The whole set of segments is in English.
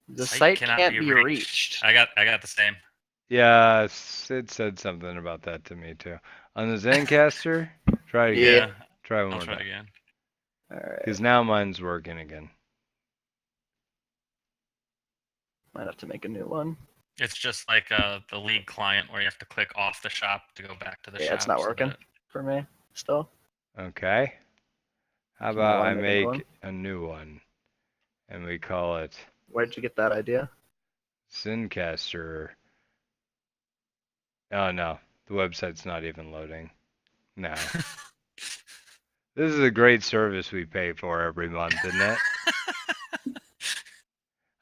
The site can't be reached. I got the same. Yeah, Sid said something about that to me too. On the Zencaster, try it again. Yeah, Try one I'll more try time. again. Because now mine's working again. Might have to make a new one. It's just like the League client where you have to click off the shop to go back to the shop. Yeah, it's not working for me still. Okay. How You might about wanna I make a new one. make a new one, and we call it Where'd you get that idea? Zencaster. Oh no, the website's not even loading. No. This is a great service we pay for every month, isn't it?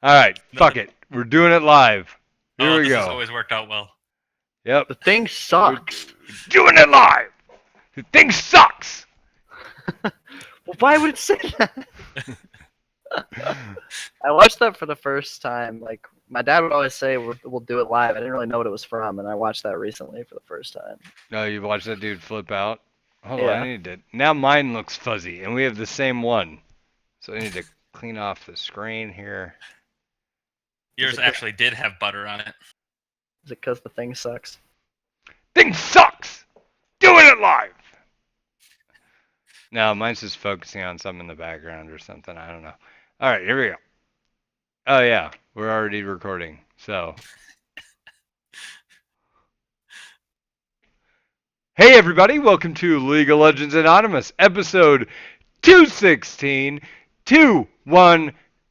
Alright, fuck it. We're doing it live. Here we this go. has always worked out well. Yep. The thing sucks. We're doing it live! The thing sucks! Well, why would it say that? I watched that for the first time. Like, my dad would always say, we'll do it live. I didn't really know what it was from, and I watched that recently for the first time. No, you watched that dude flip out? Hold Yeah. on, I need to... Now mine looks fuzzy, and we have the same one. So I need to clean off the screen here. Yours actually did have butter on it. Is it because the thing sucks? Thing sucks! Doing it live! No, mine's just focusing on something in the background or something. I don't know. Alright, here we go. Oh yeah, we're already recording. So... Hey everybody, welcome to League of Legends Anonymous, episode 216, 2-1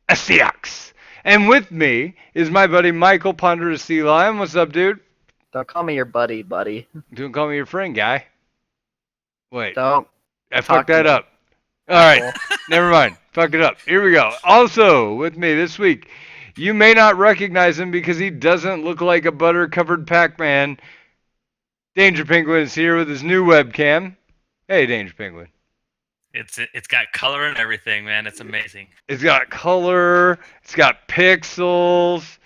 Asiax. And with me is my buddy Michael Ponderous Sea Lion. What's up, dude? Don't call me your buddy. Don't call me your friend, guy. Wait, Don't. I fucked that up. Alright, never mind. Fuck it up. Here we go. Also, with me this week, you may not recognize him because he doesn't look like a butter-covered Pac-Man. Danger Penguin is here with his new webcam. Hey, Danger Penguin. It's got color and everything, man. It's amazing. It's got color. It's got pixels,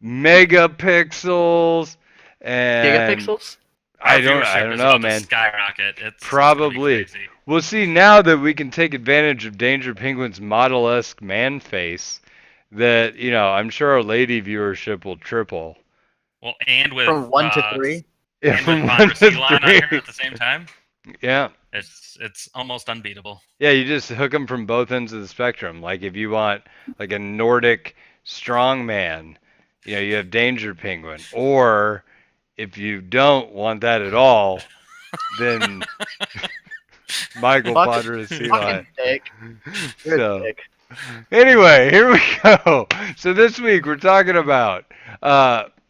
megapixels, and Gigapixels? I don't know, man. Skyrocket. It's Probably. We'll see now that we can take advantage of Danger Penguin's model-esque man face. That I'm sure our lady viewership will triple. Well, and with from 1 to 3. Yeah, and from with 1 to 3 on here at the same time. Yeah. It's almost unbeatable. Yeah, you just hook them from both ends of the spectrum. Like if you want like a Nordic strongman, you have Danger Penguin. Or if you don't want that at all, then Michael Ponderous Sea Lion. So, anyway, here we go. So this week we're talking about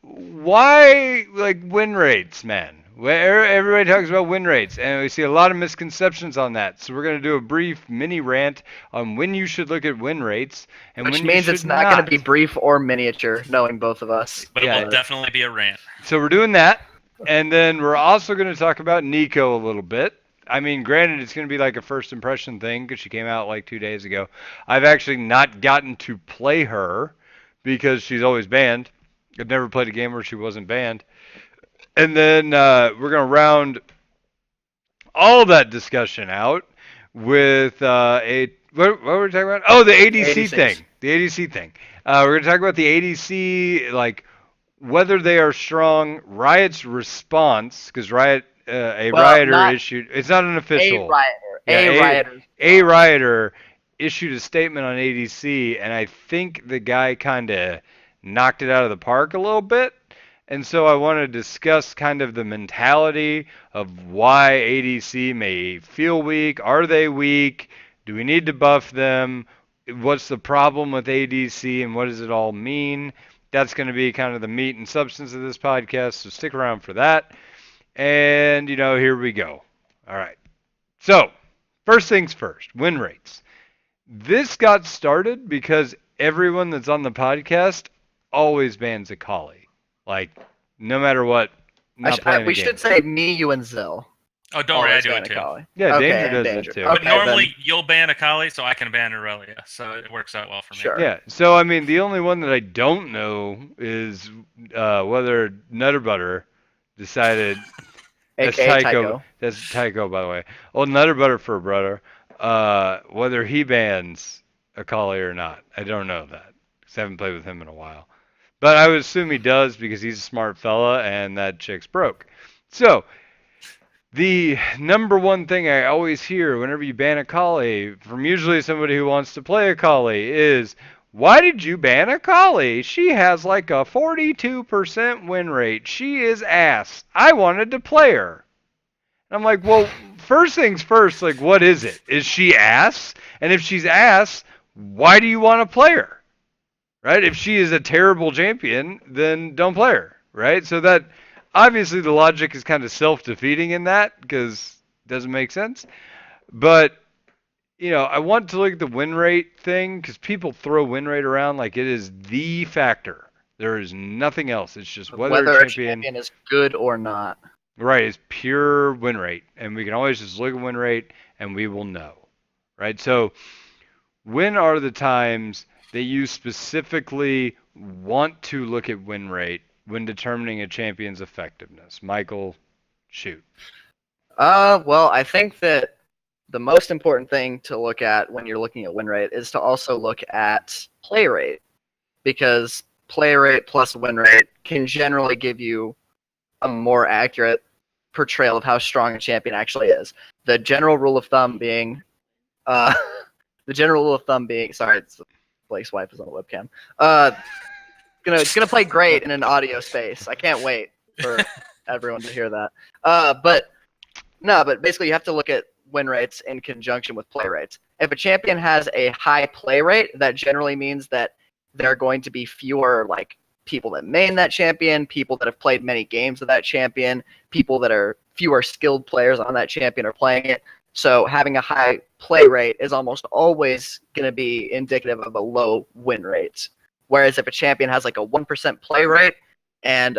why win rates, man. Everybody talks about win rates, and we see a lot of misconceptions on that. So we're going to do a brief mini rant on when you should look at win rates, and which when means you it's should not going to be brief or miniature, knowing both of us. But it will definitely be a rant. So we're doing that, and then we're also going to talk about Neeko a little bit. I mean, granted, it's going to be like a first impression thing because she came out like 2 days ago. I've actually not gotten to play her because she's always banned. I've never played a game where she wasn't banned. And then we're going to round all of that discussion out with what were we talking about? Oh, the ADC thing. The ADC thing. We're going to talk about the ADC, like whether they are strong. Riot's response, because Rioter issued. It's not an official. A Rioter issued a statement on ADC, and I think the guy kind of knocked it out of the park a little bit. And so I want to discuss kind of the mentality of why ADC may feel weak. Are they weak? Do we need to buff them? What's the problem with ADC and what does it all mean? That's going to be kind of the meat and substance of this podcast, so stick around for that. And, here we go. All right. So, first things first, win rates. This got started because everyone that's on the podcast always bans Akali. Like, no matter what, we should say me, you, and Zill. Oh, don't worry, I do it too. Yeah, okay, Danger does it too. But normally you'll ban Akali, so I can ban Aurelia, so it works out well for me. Sure. Yeah, so I mean, the only one that I don't know is whether Nutterbutter decided... That's Tycho. That's Tycho, by the way. Oh, Nutterbutter for a brother. Whether he bans Akali or not, I don't know that. 'cause I haven't played with him in a while. But I would assume he does because he's a smart fella and that chick's broke. So, the number one thing I always hear whenever you ban a Kali from usually somebody who wants to play a Kali is, why did you ban a Kali? She has like a 42% win rate. She is ass. I wanted to play her. And I'm like, well, first things first, like, what is it? Is she ass? And if she's ass, why do you want to play her? Right? If she is a terrible champion, then don't play her. Right? So that, obviously the logic is kind of self-defeating in that because it doesn't make sense. But, I want to look at the win rate thing because people throw win rate around like it is the factor. There is nothing else. It's just whether a champion is good or not. Right, it's pure win rate. And we can always just look at win rate and we will know. Right? So when are the times that you specifically want to look at win rate when determining a champion's effectiveness? Michael, shoot. Well, I think that the most important thing to look at when you're looking at win rate is to also look at play rate, because play rate plus win rate can generally give you a more accurate portrayal of how strong a champion actually is. The general rule of thumb being, sorry, Blake's wife is on the webcam. It's gonna play great in an audio space. I can't wait for everyone to hear that. But basically you have to look at win rates in conjunction with play rates. If a champion has a high play rate, that generally means that there are going to be fewer people that main that champion, people that have played many games of that champion, people that are fewer skilled players on that champion are playing it. So having a high play rate is almost always going to be indicative of a low win rate. Whereas if a champion has like a 1% play rate and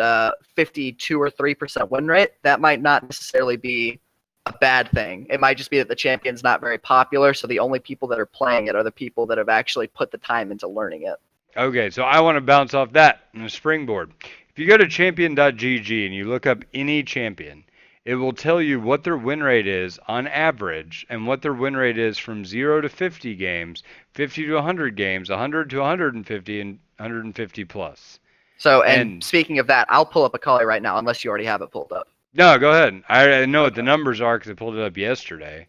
52 or 3% win rate, that might not necessarily be a bad thing. It might just be that the champion's not very popular, so the only people that are playing it are the people that have actually put the time into learning it. Okay, so I want to bounce off that on a springboard. If you go to champion.gg and you look up any champion, it will tell you what their win rate is on average and what their win rate is from 0 to 50 games, 50 to 100 games, 100 to 150, and 150 plus. So, and speaking of that, I'll pull up a Akali right now, unless you already have it pulled up. No, go ahead. I know what the numbers are because I pulled it up yesterday,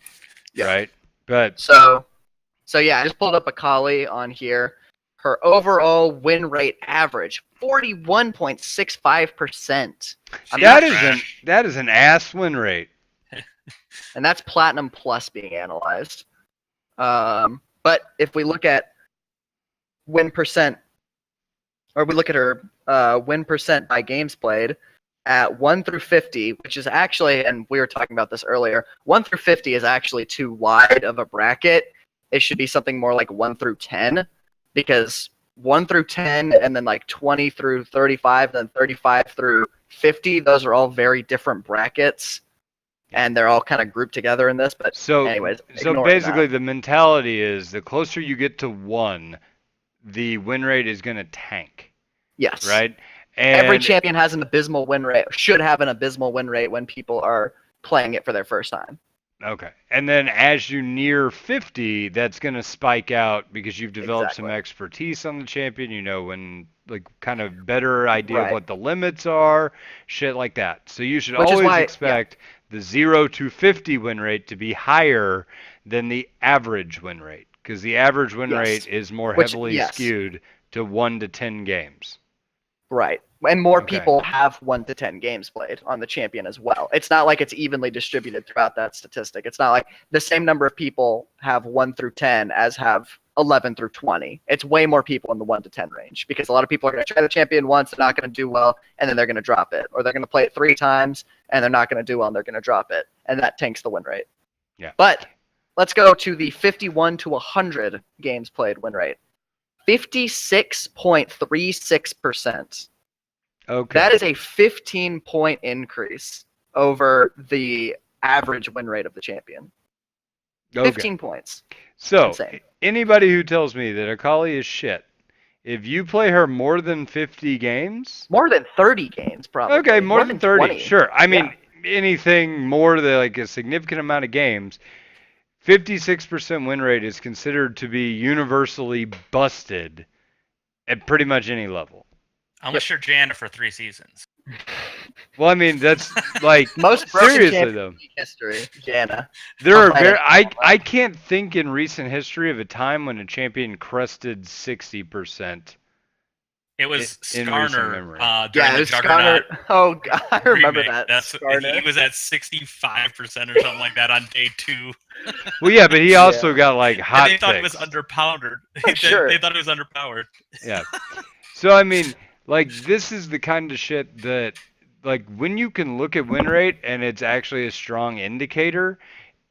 right? But So yeah, I just pulled up a Akali on here. Her overall win rate average, 41.65%. That is an ass win rate. And that's Platinum Plus being analyzed. But if we look at win percent, or we look at her win percent by games played, at 1 through 50, which is actually, and we were talking about this earlier, 1 through 50 is actually too wide of a bracket. It should be something more like 1 through 10. Because 1 through 10 and then 20 through 35 and then 35 through 50, those are all very different brackets and they're all kind of grouped together in this. But anyways, so basically the mentality is the closer you get to 1, the win rate is going to tank. Yes. Right? And every champion has an abysmal win rate, should have an abysmal win rate when people are playing it for their first time. Okay. And then as you near 50, that's going to spike out because you've developed some expertise on the champion, when kind of better idea of what the limits are, shit like that. So you should always expect the 0 to 50 win rate to be higher than the average win rate because the average win rate is more heavily skewed to 1 to 10 games. Right. And more people have 1 to 10 games played on the champion as well. It's not like it's evenly distributed throughout that statistic. It's not like the same number of people have 1 through 10 as have 11 through 20. It's way more people in the 1 to 10 range because a lot of people are going to try the champion once, they're not going to do well, and then they're going to drop it. Or they're going to play it 3 times, and they're not going to do well, and they're going to drop it. And that tanks the win rate. Yeah. But let's go to the 51 to 100 games played win rate. 56.36%. Okay. That is a 15-point increase over the average win rate of the champion. 15 points. So, insane. Anybody who tells me that Akali is shit, if you play her more than 50 games... More than 30 games, probably. Okay, more than 30, 20. sure. I mean, anything more than a significant amount of games, 56% win rate is considered to be universally busted at pretty much any level. Unless you're Jana for 3 seasons. Well, I mean, that's like Most broken seriously champion though. in history, Jana. There I'll are fight very it. I can't think in recent history of a time when a champion crested 60%. It was in recent Skarner memory. during Yeah, it the was Juggernaut Skarner. Oh, God, I remember remake. that. That's Skarner. he was at 65% or something like that on day 2. Well, yeah, but he also Yeah. got like And hot they thought he was fixed. underpowered. Sure. They thought he was underpowered. Yeah. So I mean, like this is the kind of shit that like when you can look at win rate and it's actually a strong indicator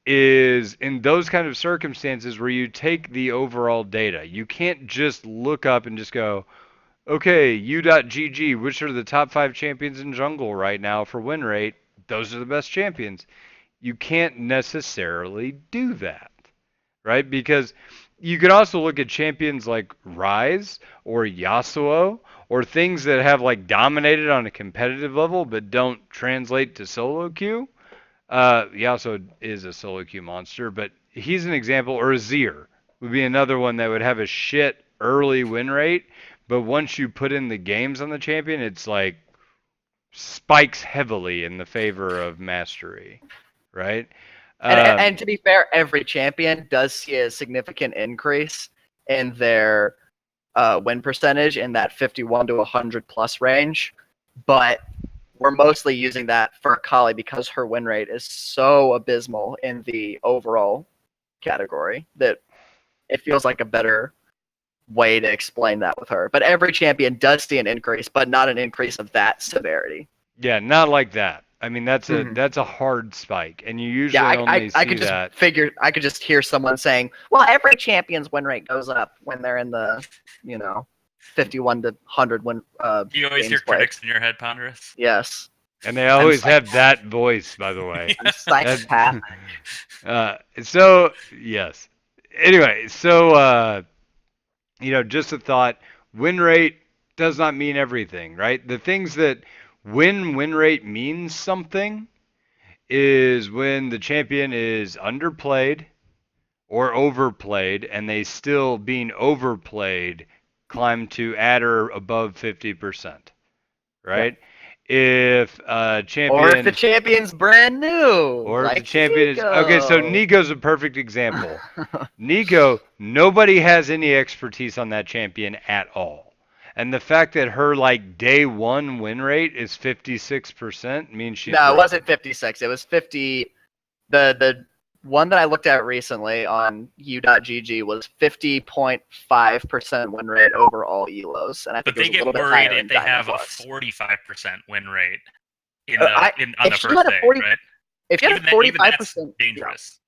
is in those kind of circumstances where you take the overall data. You can't just look up and just go, okay, u.gg, which are the top 5 champions in jungle right now for win rate? Those are the best champions. You can't necessarily do that, right? Because you could also look at champions like Rise or Yasuo or things that have like dominated on a competitive level but don't translate to solo queue. Yasuo is a solo queue monster, but he's an example, or Azir would be another one that would have a shit early win rate, but once you put in the games on the champion, it's like spikes heavily in the favor of mastery, right? And to be fair, every champion does see a significant increase in their win percentage in that 51 to 100 plus range, but we're mostly using that for Akali because her win rate is so abysmal in the overall category that it feels like a better way to explain that with her. But every champion does see an increase, but not an increase of that severity. Yeah, not like that. I mean, that's Mhm. a hard spike, and you Yeah, usually only I see could just that. figure. I could just hear someone saying, "Well, every champion's win rate goes up when they're in the, 51 to 100 win." You always hear games played." critics in your head, Ponderous. Yes, And they always have that voice, by the way. I'm psychopath. So yes. Anyway, so just a thought. Win rate does not mean everything, right? The things that win rate means something is when the champion is underplayed or overplayed, and they still being overplayed climb to at or above 50%, right? If a champion Or if the champion's brand new, or if the like champion is okay, so Neeko. Neeko's a perfect example. Neeko, nobody has any expertise on that champion at all. And the fact that her like day 1 win rate is 56% means she's No, it broken. wasn't 56. It was 50. The one that I looked at recently on u.gg was 50.5% win rate over all elos, and I But think it they was a get little bit worried higher if in they have a Dinosaurs. 45% win rate on If the she first had a day, 40 right? If you had a Even that's 45%, dangerous.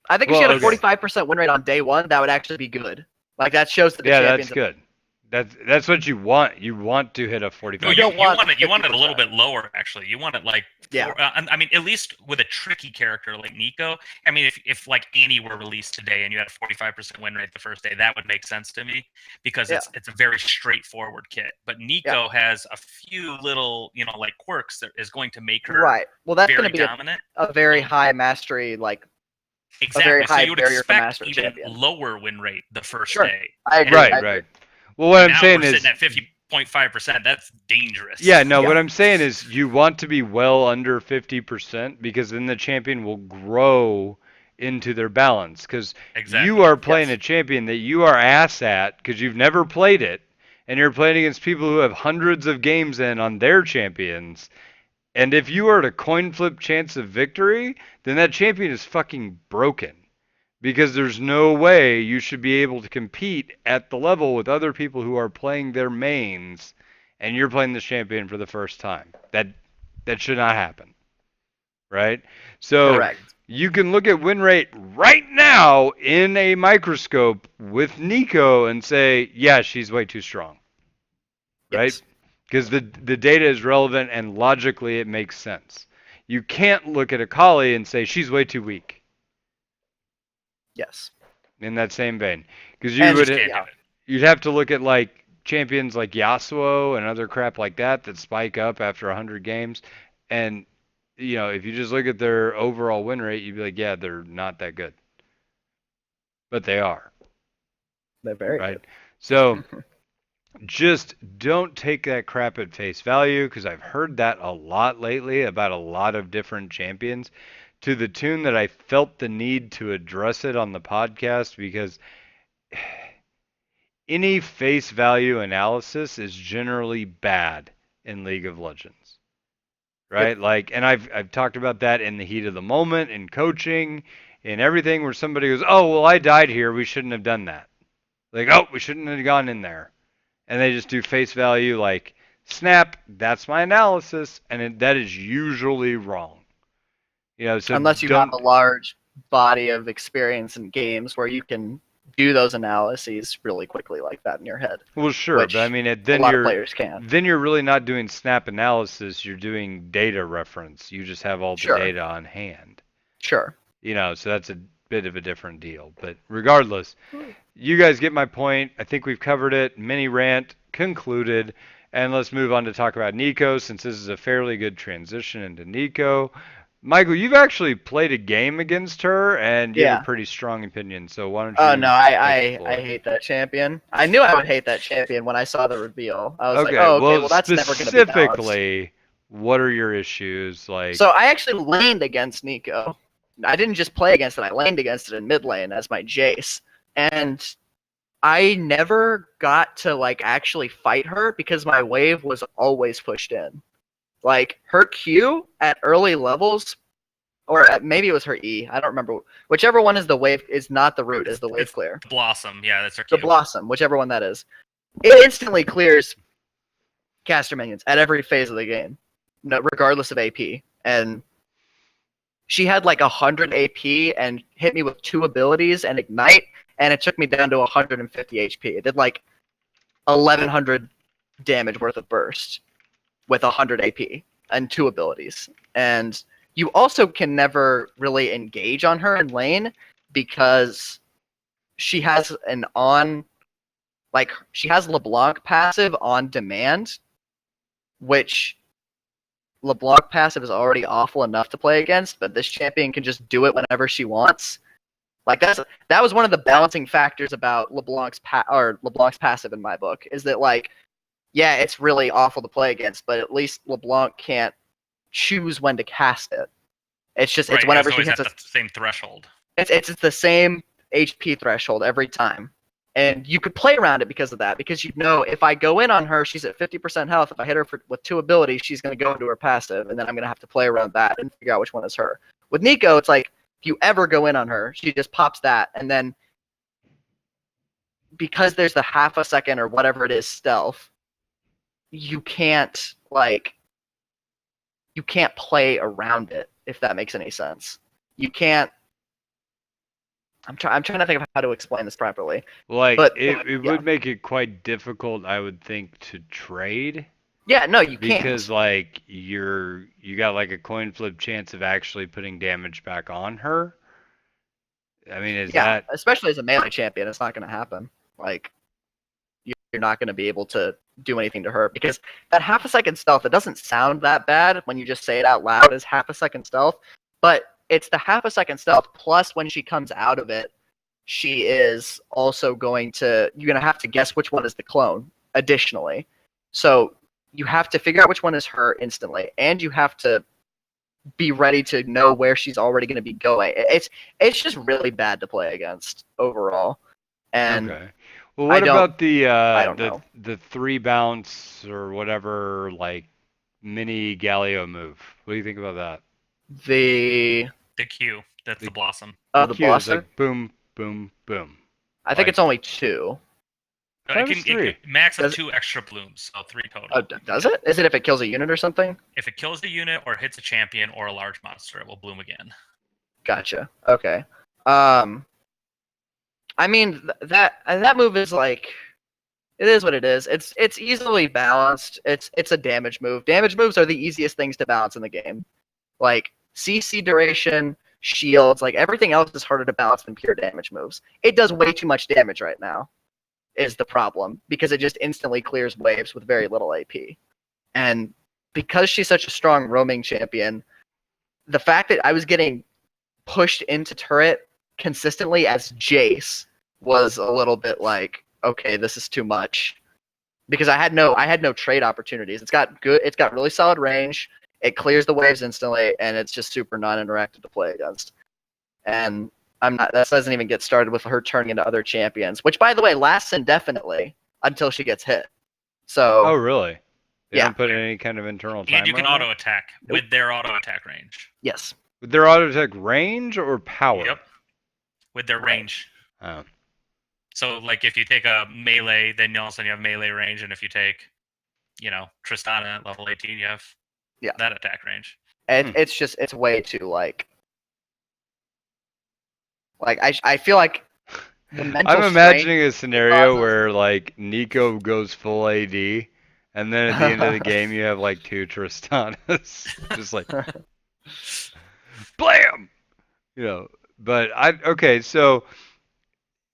I think if Well, she had a okay. 45% win rate on day 1, that would actually be good. Like that shows that the Yeah, champions. that's good. That's what you want. You want to hit a 45. No, You you, don't you want want it. You want it a little 50%. bit lower, actually. You want it like, Yeah. I mean, at least with a tricky character like Neeko. I mean, if like Annie were released today and you had a 45% win rate the first day, that would make sense to me because it's a very straightforward kit. But Neeko has a few little, like quirks that is going to make her Right. Well, that's very going to be dominant. a very high mastery, like Exactly. a very So high you would barrier for expect master even champion. lower win rate the first Sure. day. I agree. Right, I agree. right. Well, what I'm Now saying we're is sitting at 50.5%. That's dangerous. yeah, no, Yeah. what I'm saying is you want to be well under 50% because then the champion will grow into their balance because Exactly. you are playing Yes. a champion that you are ass at because you've never played it and you're playing against people who have hundreds of games in on their champions. And if you are at a coin flip chance of victory, then that champion is fucking broken. Because there's no way you should be able to compete at the level with other people who are playing their mains and you're playing the champion for the first time. That should not happen. Right? So Correct. you can look at win rate right now in a microscope with Neeko and say, yeah, she's way too strong. Right? Yes. Because the data is relevant and logically it makes sense. You can't look at Akali and say she's way too weak. Yes. In that same vein, because And Just can't do it. you'd have to look at like champions like Yasuo and other crap like that spike up after 100 games, and if you just look at their overall win rate, you'd be like, yeah, they're not that good, but they are They're very right. good. So just don't take that crap at face value, because I've heard that a lot lately about a lot of different champions, to the tune that I felt the need to address it on the podcast, because any face value analysis is generally bad in League of Legends. Right? Yep. Like, and I've talked about that in the heat of the moment, in coaching, in everything, where somebody goes, "Oh, well, I died here. We shouldn't have done that." Like, "Oh, we shouldn't have gone in there." And they just do face value like, "Snap, that's my analysis," and that is usually wrong. So Unless you have a large body of experience in games where you can do those analyses really quickly like that in your head. Well, sure, but I mean, a lot of players can. Then you're really not doing snap analysis. You're doing data reference. You just have all the data on hand. Sure. So that's a bit of a different deal. But regardless, you guys get my point. I think we've covered it. Mini rant concluded. And let's move on to talk about Neeko, since this is a fairly good transition into Neeko. Michael, you've actually played a game against her, and you have a pretty strong opinion. So why don't you? Oh no, I hate that champion. I knew I would hate that champion when I saw the reveal. I was like, oh, okay, well that's never going to be balanced. Specifically, what are your issues? Like, so I actually laned against Neeko. I didn't just play against it. I laned against it in mid lane as my Jace, and I never got to like actually fight her because my wave was always pushed in. Like her Q at early levels, or maybe it was her E. I don't remember. Whichever one is the wave is not the root, is the wave clear. Blossom, yeah, that's her Q. The Blossom, whichever one that is. It instantly clears caster minions at every phase of the game, regardless of AP. And she had like 100 AP and hit me with 2 abilities and ignite, and it took me down to 150 HP. It did like 1100 damage worth of burst with 100 AP and 2 abilities. And you also can never really engage on her in lane because she has she has LeBlanc passive on demand, which LeBlanc passive is already awful enough to play against, but this champion can just do it whenever she wants. Like that was one of the balancing factors about LeBlanc's passive in my book, is that like, yeah, it's really awful to play against, but at least LeBlanc can't choose when to cast it. It's just it's whenever she hits the same threshold. It's the same HP threshold every time. And you could play around it because of that, because you know if I go in on her, she's at 50% health. If I hit her with 2 abilities, she's going to go into her passive, and then I'm going to have to play around that and figure out which one is her. With Neeko, it's like, if you ever go in on her, she just pops that, and then because there's the half a second or whatever it is stealth, you can't play around it, if that makes any sense. You can't. I'm trying to think of how to explain this properly. Like, it would make it quite difficult, I would think, to trade. Yeah, no, you can't. Because like you got like a coin flip chance of actually putting damage back on her. I mean, that especially as a melee champion, it's not going to happen. Like, you're not going to be able to do anything to her because that half a second stealth, it doesn't sound that bad when you just say it out loud as half a second stealth, but it's the half a second stealth plus when she comes out of it, she is also you're going to have to guess which one is the clone additionally. So you have to figure out which one is her instantly, and you have to be ready to know where she's already going to be going. It's just really bad to play against overall. And okay. Well, what about the 3 bounce or whatever, like mini Galio move? What do you think about that? The Q, that's the Blossom. Oh, the Blossom? Like boom, boom, boom. I think it's only 2. It can max of 2 extra blooms, so 3 total. Oh, does it? Is it if it kills a unit or something? If it kills the unit or hits a champion or a large monster, it will bloom again. Gotcha. Okay. I mean that move is like, it is what it is. It's easily balanced. It's a damage move. Damage moves are the easiest things to balance in the game. Like CC duration, shields, like everything else is harder to balance than pure damage moves. It does way too much damage right now, is the problem, because it just instantly clears waves with very little AP. And because she's such a strong roaming champion, the fact that I was getting pushed into turret consistently as Jace was a little bit like, okay, this is too much. because I had no trade opportunities. It's got really solid range. It clears the waves instantly, and it's just super non-interactive to play against. And that doesn't even get started with her turning into other champions, which, by the way, lasts indefinitely until she gets hit. So. Oh, really? They Yeah. don't put any kind of internal timer And you can on it? auto attack with their auto attack range. Yes. With their auto attack range or power? Yep. With their range. Oh. So, like, if you take a melee, then all of a sudden you have melee range, and if you take, Tristana at level 18, you have that attack range. And it's way too like I feel like the mental I'm imagining a scenario where like Neeko goes full AD, and then at the end of the game you have like 2 Tristanas, just like blam, But okay, so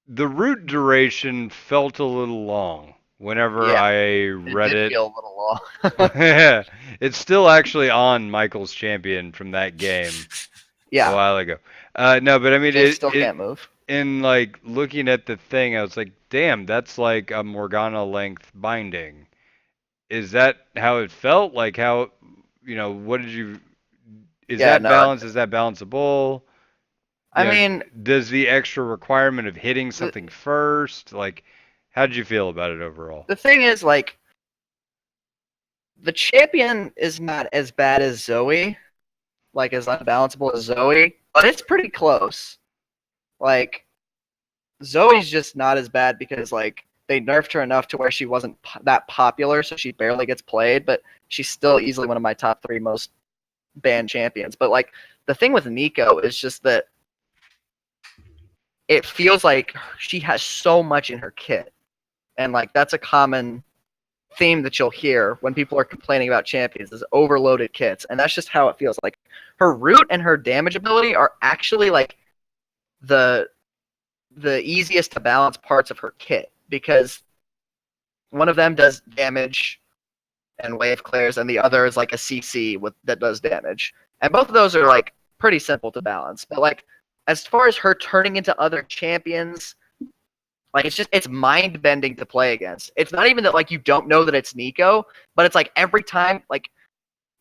the root duration felt a little long whenever I read it. Feel a little long. Yeah, it's still actually on Michael's champion from that game. Yeah. A while ago. No, but I mean, it still can't move. In like looking at the thing, I was like, damn, that's like a Morgana length binding. Is that how it felt? Like how, what did you? Is that balance? Is that balanceable? I mean, does the extra requirement of hitting something first, like, how did you feel about it overall? The thing is, like, the champion is not as bad as Zoe, like as unbalanceable as Zoe, but it's pretty close. Like, Zoe's just not as bad because, like, they nerfed her enough to where she wasn't that popular, so she barely gets played, but she's still easily one of my top 3 most banned champions. But, like, the thing with Neeko is just that it feels like she has so much in her kit. And, like, that's a common theme that you'll hear when people are complaining about champions is overloaded kits. And that's just how it feels. Like, her root and her damage ability are actually, like, the easiest to balance parts of her kit. Because one of them does damage and wave clears, and the other is, like, a CC that does damage. And both of those are, like, pretty simple to balance. But, like, as far as her turning into other champions, like, it's mind-bending to play against. It's not even that, like, you don't know that it's Neeko, but it's, like, every time, like,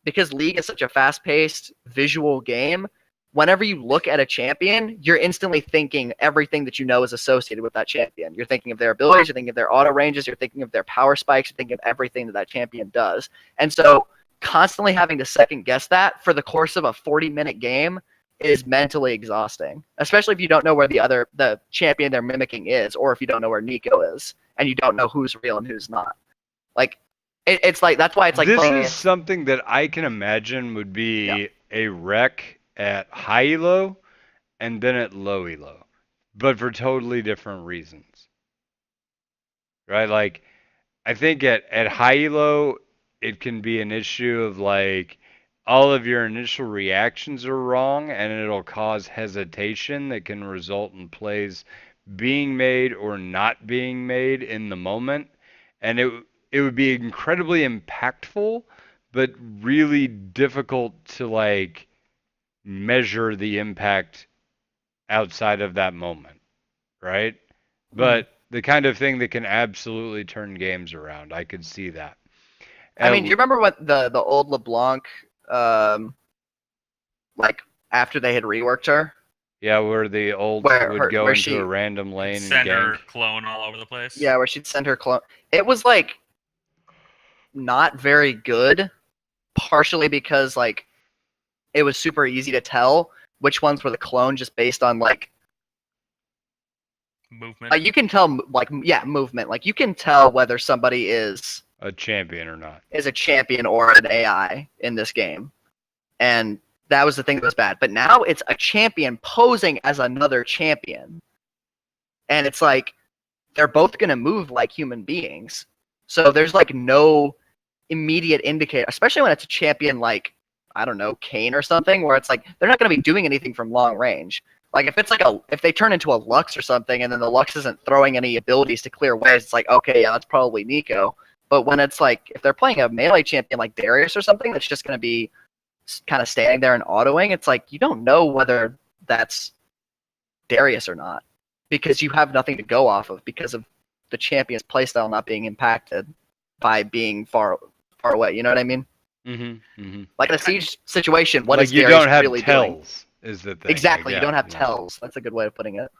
because League is such a fast-paced visual game, whenever you look at a champion, you're instantly thinking everything that you know is associated with that champion. You're thinking of their abilities, you're thinking of their auto ranges, you're thinking of their power spikes, you're thinking of everything that champion does. And so, constantly having to second-guess that for the course of a 40-minute game is mentally exhausting, especially if you don't know where the champion they're mimicking is, or if you don't know where Neeko is, and you don't know who's real and who's not. Like, it's like, that's why it's like... This is something that I can imagine would be a wreck at high elo and then at low elo, but for totally different reasons. Right? Like, I think at high elo, it can be an issue of, like, all of your initial reactions are wrong, and it'll cause hesitation that can result in plays being made or not being made in the moment. And it would be incredibly impactful, but really difficult to, like, measure the impact outside of that moment, right? But the kind of thing that can absolutely turn games around, I could see that. I mean, do you remember what the old LeBlanc, like, after they had reworked her? Yeah, where the old would go into a random lane and send her clone all over the place. Yeah, where she'd send her clone. It was, like, not very good, partially because, like, it was super easy to tell which ones were the clone just based on, like, movement. You can tell, like, movement. Like, you can tell whether somebody is a champion or not. Is a champion or an AI in this game. And that was the thing that was bad. But now it's a champion posing as another champion. And it's like, they're both going to move like human beings. So there's, like, no immediate indicator, especially when it's a champion like, I don't know, Kane or something, where it's like, they're not going to be doing anything from long range. Like, if it's like if they turn into a Lux or something, and then the Lux isn't throwing any abilities to clear waves, it's like, okay, yeah, that's probably Neeko. But when it's like, if they're playing a melee champion like Darius or something, that's just going to be kind of standing there and autoing, it's like, you don't know whether that's Darius or not, because you have nothing to go off of because of the champion's playstyle not being impacted. by being far away. You know what I mean? Like in a siege situation, what like is you Darius don't have really doing? tells is the thing. Exactly, Like, you don't have yeah. tells. That's a good way of putting it.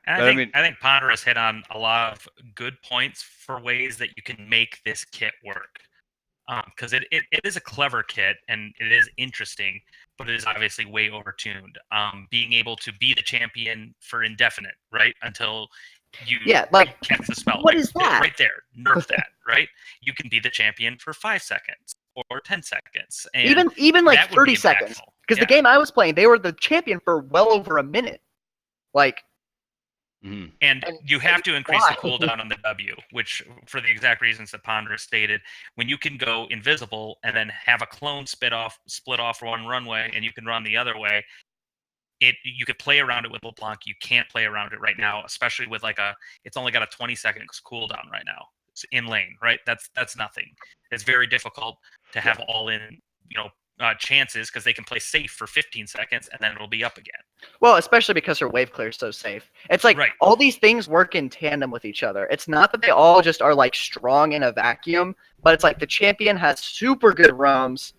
And But, I think Ponderous hit on a lot of good points for ways that you can make this kit work. Because it is a clever kit and it is interesting, but it is obviously way overtuned. Being able to be the champion for indefinite, right? Until you like cast the spell. what is that? Right there. Nerf that, right? You can be the champion for 5 seconds or 10 seconds. And even like that would be 30 seconds. impactful. Because the game I was playing, they were the champion for well over a minute. Like, and you have to increase the cooldown on the W, which for the exact reasons that Ponderous stated, when you can go invisible and then have a clone split off one runway and you can run the other way, you could play around it with LeBlanc. You can't play around it right now, especially with it's only got a 20-second cooldown right now. It's in lane, right? That's nothing. It's very difficult to have all in, chances because they can play safe for 15 seconds and then it'll be up again. Well, especially because her wave clear is so safe. It's like all these things work in tandem with each other. It's not that they all just are like strong in a vacuum, but it's like the champion has super good roams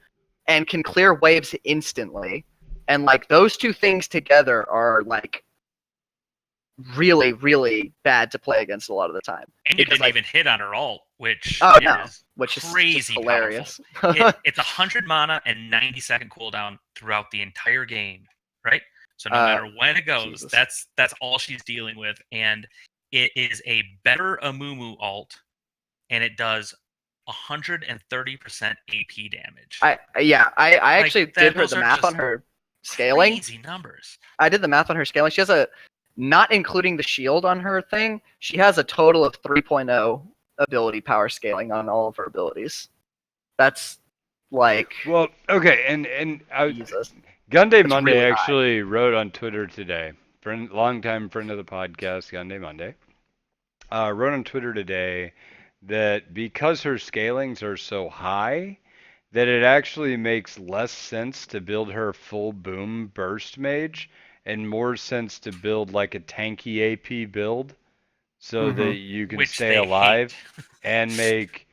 and can clear waves instantly. And like those two things together are like really, really bad to play against a lot of the time. And you didn't even hit on her ult, which which crazy is hilarious. It's 100 mana and 90-second cooldown throughout the entire game, right? So no matter when it goes, that's all she's dealing with, and it is a better Amumu ult, and it does 130% AP damage. I actually did the math on her scaling. Crazy numbers. I did the math on her scaling. She has not including the shield on her thing, she has a total of 3.0 ability power scaling on all of her abilities. That's like... Well, okay, and Jesus. Gunday Monday really actually wrote on Twitter today, longtime friend of the podcast, Gunday Monday, wrote on Twitter today that because her scalings are so high, that it actually makes less sense to build her full boom burst mage and more sense to build like a tanky AP build so that you can stay alive and make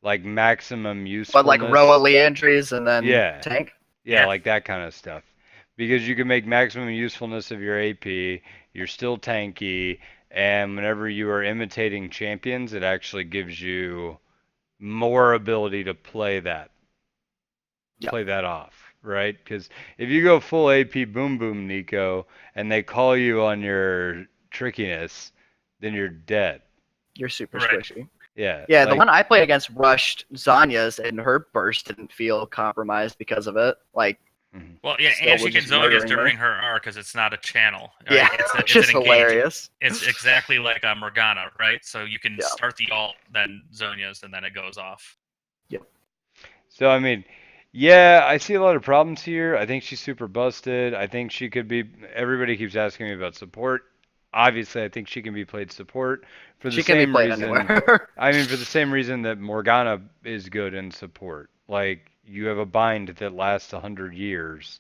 like maximum usefulness. But like Roa Leandries and then tank? Yeah, like that kind of stuff. Because you can make maximum usefulness of your AP, you're still tanky, and whenever you are imitating champions, it actually gives you more ability to play that off. Right? Because if you go full AP boom boom Neeko and they call you on your trickiness, then you're dead. You're super squishy. Yeah. Yeah, the one I played against rushed Zanya's and her burst didn't feel compromised because of it. Like, well, yeah, and she can Zonya's during her R because it's not a channel. Right? Yeah, it's just hilarious. It's exactly like a Morgana, right? So you can start the ult, then Zonya's, and then it goes off. Yep. So, I mean... yeah, I see a lot of problems here. I think she's super busted. I think she could be... everybody keeps asking me about support. Obviously, I think she can be played support for the same reason. I mean, for the same reason that Morgana is good in support. Like, you have a bind that lasts 100 years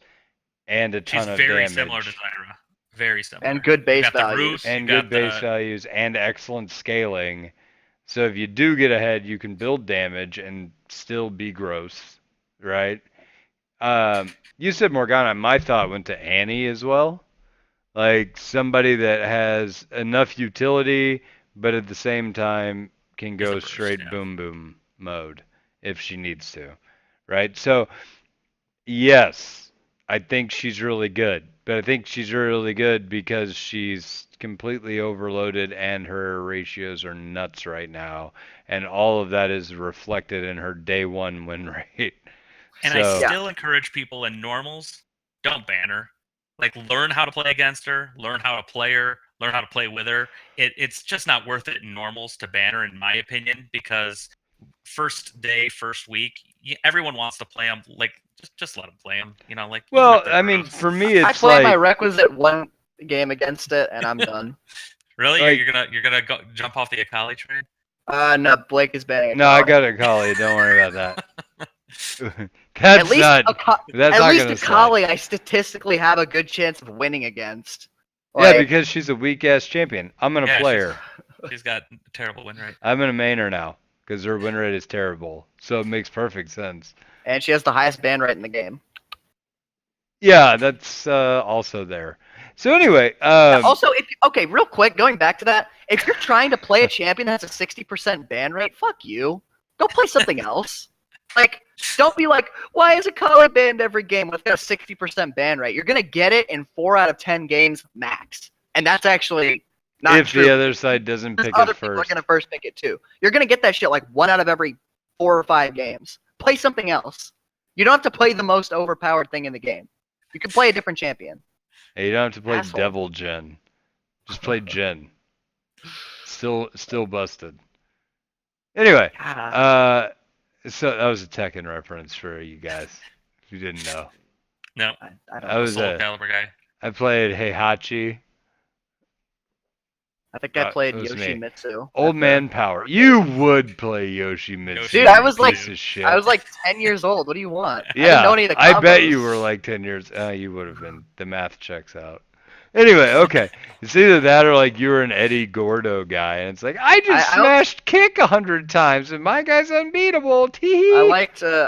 and a ton of damage. She's very similar to Zyra. Very similar. And good base values. And good base values and excellent scaling. So if you do get ahead, you can build damage and still be gross. Right? You said Morgana. My thought went to Annie as well. Like somebody that has enough utility, but at the same time can go straight boom boom mode if she needs to. Right? So, yes, I think she's really good. But I think she's really good because she's completely overloaded and her ratios are nuts right now. And all of that is reflected in her day one win rate. And I still encourage people in normals, don't ban her. Like, learn how to play against her, learn how to play her, learn how to play with her. It's just not worth it in normals to ban her, in my opinion, because first day, first week, everyone wants to play them. Like, just let them play them. You know, like. Well, I mean, for me, it's I play my requisite one game against it, and I'm done. Really? Like, you're gonna go jump off the Akali train? No, Blake is banning. No, I got Akali. Don't worry about that. At least Akali, I statistically have a good chance of winning against. Like, yeah, because she's a weak ass champion. I'm gonna play her. She's got a terrible win rate. I'm gonna main her now. because her win rate is terrible. So it makes perfect sense. And she has the highest ban rate in the game. Yeah, that's also there. So anyway, Also, okay, real quick, going back to that, if you're trying to play a champion that has a 60% ban rate, fuck you. Go play something else. Like, don't be like, why is Akali banned every game with a 60% ban rate? You're gonna get it in 4 out of 10 games max, and that's actually not if true. the other side doesn't pick other it people are first, gonna first pick it too. You're gonna get that shit like 1 out of every 4 or 5 games. Play something else. You don't have to play the most overpowered thing in the game. You can play a different champion. hey, you don't have to play Asshole. Devil Gen. Just play Gen. Still busted. Anyway, God. so that was a Tekken reference for you guys, if you didn't know. No, I don't I know. was Soul Calibur guy. I played Heihachi. I think I played it was me. Yoshimitsu. Old man power. You would play Yoshimitsu. Dude, I was like- piece of shit. I was like 10 years old. What do you want? I yeah, didn't know any of the I bet combos. you were like 10 years. You would have been. The math checks out. Anyway, okay. It's either that or like you were an Eddie Gordo guy, and it's like I just smashed kick 100 times, and my guy's unbeatable. Tee. I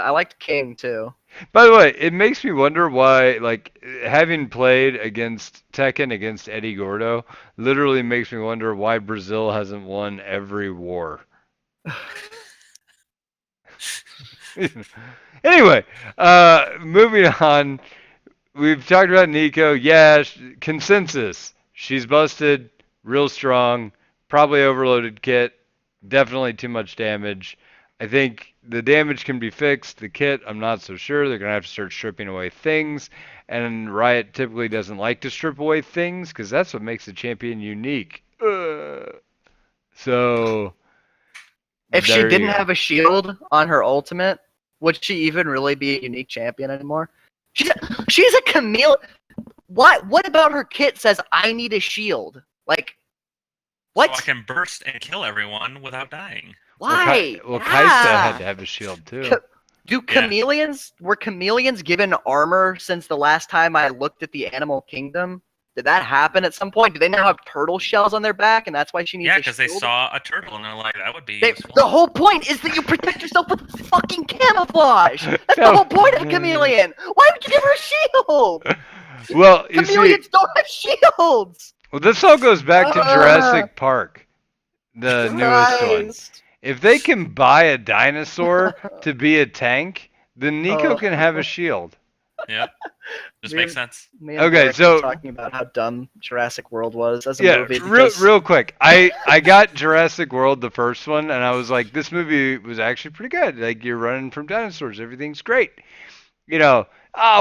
liked King too. By the way, it makes me wonder why, like, having played against Tekken against Eddie Gordo, literally makes me wonder why Brazil hasn't won every war. Anyway, moving on. We've talked about Neeko. Yeah, consensus. She's busted, real strong, probably overloaded kit, definitely too much damage. I think the damage can be fixed. The kit, I'm not so sure. They're going to have to start stripping away things. And Riot typically doesn't like to strip away things because that's what makes the champion unique. So... If she didn't have a shield on her ultimate, would she even really be a unique champion anymore? She's a chameleon. What about her kit says I need a shield? Like, what? So I can burst and kill everyone without dying. Why? Well, Kaisa had to have a shield too. Were chameleons given armor since the last time I looked at the animal kingdom? Did that happen at some point? Do they now have turtle shells on their back, and that's why she needs a shield? Yeah, because they saw a turtle and they're like, that would be useful. The whole point is that you protect yourself with fucking camouflage. That's the whole point of a chameleon. Why would you give her a shield? Well, you Chameleons don't have shields. Well, this all goes back to Jurassic Park, the newest one. If they can buy a dinosaur to be a tank, then Neeko can have a shield. Yep. Just makes sense. Okay, so talking about how dumb Jurassic World was as a movie. Real quick. I got Jurassic World, the first one, and I was like, this movie was actually pretty good. Like, you're running from dinosaurs. Everything's great. You know,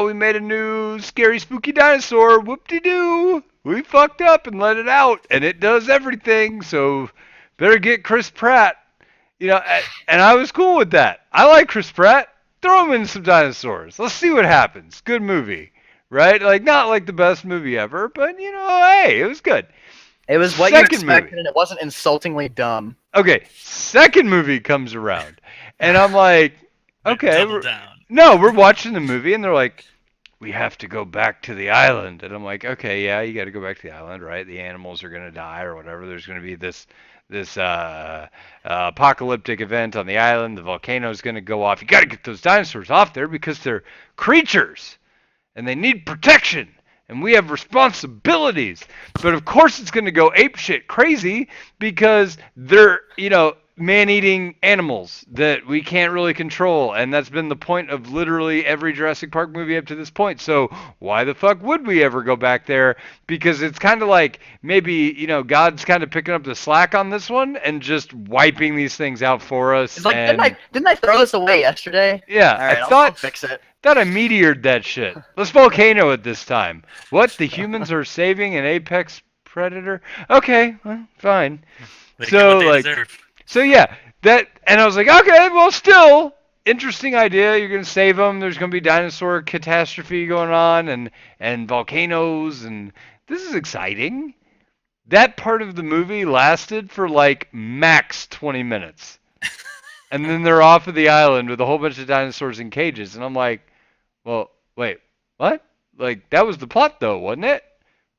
we made a new scary, spooky dinosaur. Whoop-de-doo. We fucked up and let it out, and it does everything, so better get Chris Pratt. You know, and I was cool with that. I like Chris Pratt. Throw him in some dinosaurs. Let's see what happens. Good movie, right? Like, not like the best movie ever, but, you know, hey, it was good. It was what you expected, and it wasn't insultingly dumb. Okay, second movie comes around, and I'm like, okay. No, we're watching the movie, and they're like, we have to go back to the island. And I'm like, okay, yeah, you got to go back to the island, right? The animals are going to die or whatever. There's going to be this apocalyptic event on the island. The volcano's going to go off. You got to get those dinosaurs off there because they're creatures and they need protection and we have responsibilities. But of course it's going to go apeshit crazy because they're, you know, man-eating animals that we can't really control, and that's been the point of literally every Jurassic Park movie up to this point. So why the fuck would we ever go back there? Because it's kind of like maybe, you know, God's kind of picking up the slack on this one and just wiping these things out for us. It's like, didn't I throw this away yesterday? Yeah, all right, I'll fix it. Thought I meteored that shit. Let's volcano it this time. What? The humans are saving an apex predator? Okay, well, fine. So like. So yeah, and I was like, okay, well, still interesting idea. You're gonna save them. There's gonna be dinosaur catastrophe going on, and volcanoes, and this is exciting. That part of the movie lasted for like max 20 minutes, and then they're off of the island with a whole bunch of dinosaurs in cages, and I'm like, well, wait, what? Like that was the plot though, wasn't it?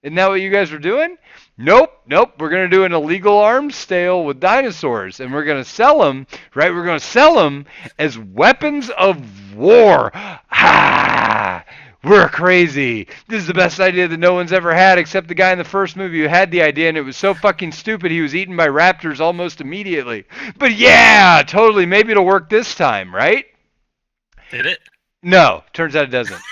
Isn't that what you guys were doing? Nope. We're going to do an illegal arms sale with dinosaurs, and we're going to sell them, right? We're going to sell them as weapons of war. Ah! We're crazy. This is the best idea that no one's ever had, except the guy in the first movie who had the idea, and it was so fucking stupid he was eaten by raptors almost immediately. But yeah, totally. Maybe it'll work this time, right? Did it? No, turns out it doesn't.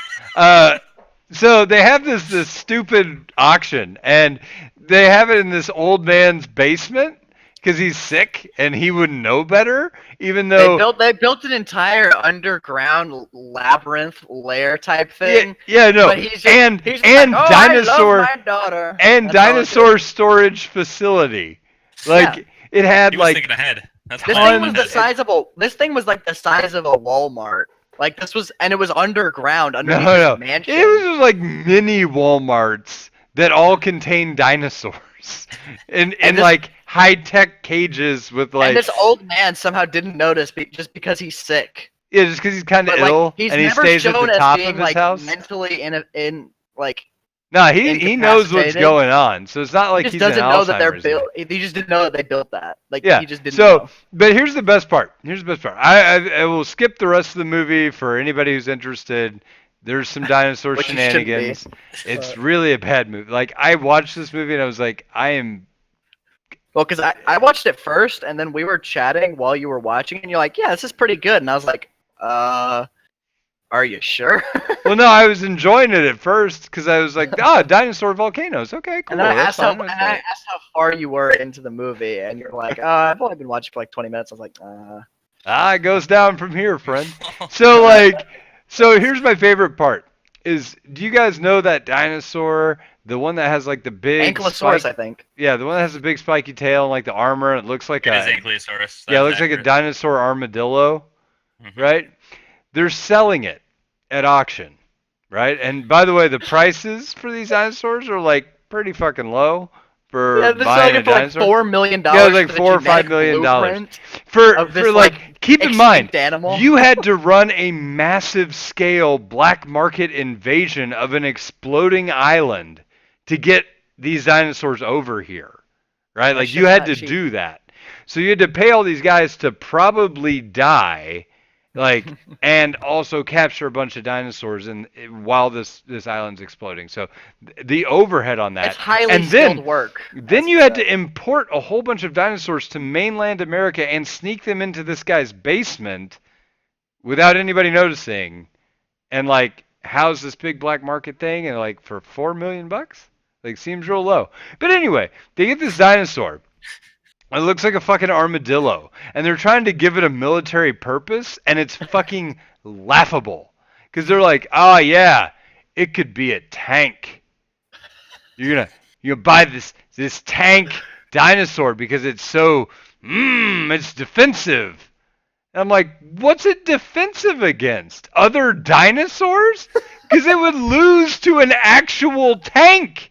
So they have this stupid auction, and they have it in this old man's basement because he's sick and he wouldn't know better. Even though they built an entire underground labyrinth lair type thing. Yeah, no, But he's and like, dinosaur I love my daughter. and That's all it dinosaur storage facility. Like it had He was like thinking ahead. That's This how thing was I the size of a. This thing was like the size of a Walmart. Like this was, and it was underground, underneath no, this mansion. it was like mini Walmarts that all contained dinosaurs in And this- like high tech cages with like. And this old man somehow didn't notice just because he's sick. Yeah, just because he's kind of But ill like, he's and he never stays at shown the as top being of his like house. mentally in like. No, he knows what's incapacitated. going on, so it's not like He he's just doesn't an know that they're Alzheimer's built. He just didn't know that they built that. Like Yeah. he just didn't So, know. but here's the best part. I will skip the rest of the movie for anybody who's interested. There's some dinosaur Which you shouldn't be. shenanigans. It's really a bad movie. Like I watched this movie and I was like, I am. Well, because I watched it first, and then we were chatting while you were watching, and you're like, "Yeah, this is pretty good," and I was like, are you sure?" Well, no, I was enjoying it at first because I was like, dinosaur volcanoes. Okay, cool. And then I that's asked fine, how that's fine. far you were into the movie, and you're like, I've only been watching for like 20 minutes. I was like, It goes down from here, friend. So like, so here's my favorite part. Do you guys know that dinosaur, the one that has like the big Ankylosaurus, I think. Yeah, the one that has the big spiky tail and like the armor, and it looks like It is Ankylosaurus. yeah, it looks That's like a accurate. dinosaur armadillo, Mhm. right? They're selling it at auction, right? And by the way, the prices for these dinosaurs are like pretty fucking low for Yeah, they're buying selling a it for like dinosaur. $4 million. Yeah, it was like for the $4 or $5 genetic million blueprint for of this, like keep in mind, extinct animal. you had to run a massive scale black market invasion of an exploding island to get these dinosaurs over here, right? That Like shit's you had not to cheap. do that. So you had to pay all these guys to probably die, like, and also capture a bunch of dinosaurs while this island's exploding. So the overhead on that, It's highly and skilled then work. then you had to import a whole bunch of dinosaurs to mainland America and sneak them into this guy's basement without anybody noticing, and like house this big black market thing, and like for $4 million, like seems real low. But anyway, they get this dinosaur. It looks like a fucking armadillo, and they're trying to give it a military purpose, and it's fucking laughable. Because they're like, oh yeah, it could be a tank. You're gonna buy this tank dinosaur because it's so it's defensive. And I'm like, what's it defensive against? Other dinosaurs? Because it would lose to an actual tank.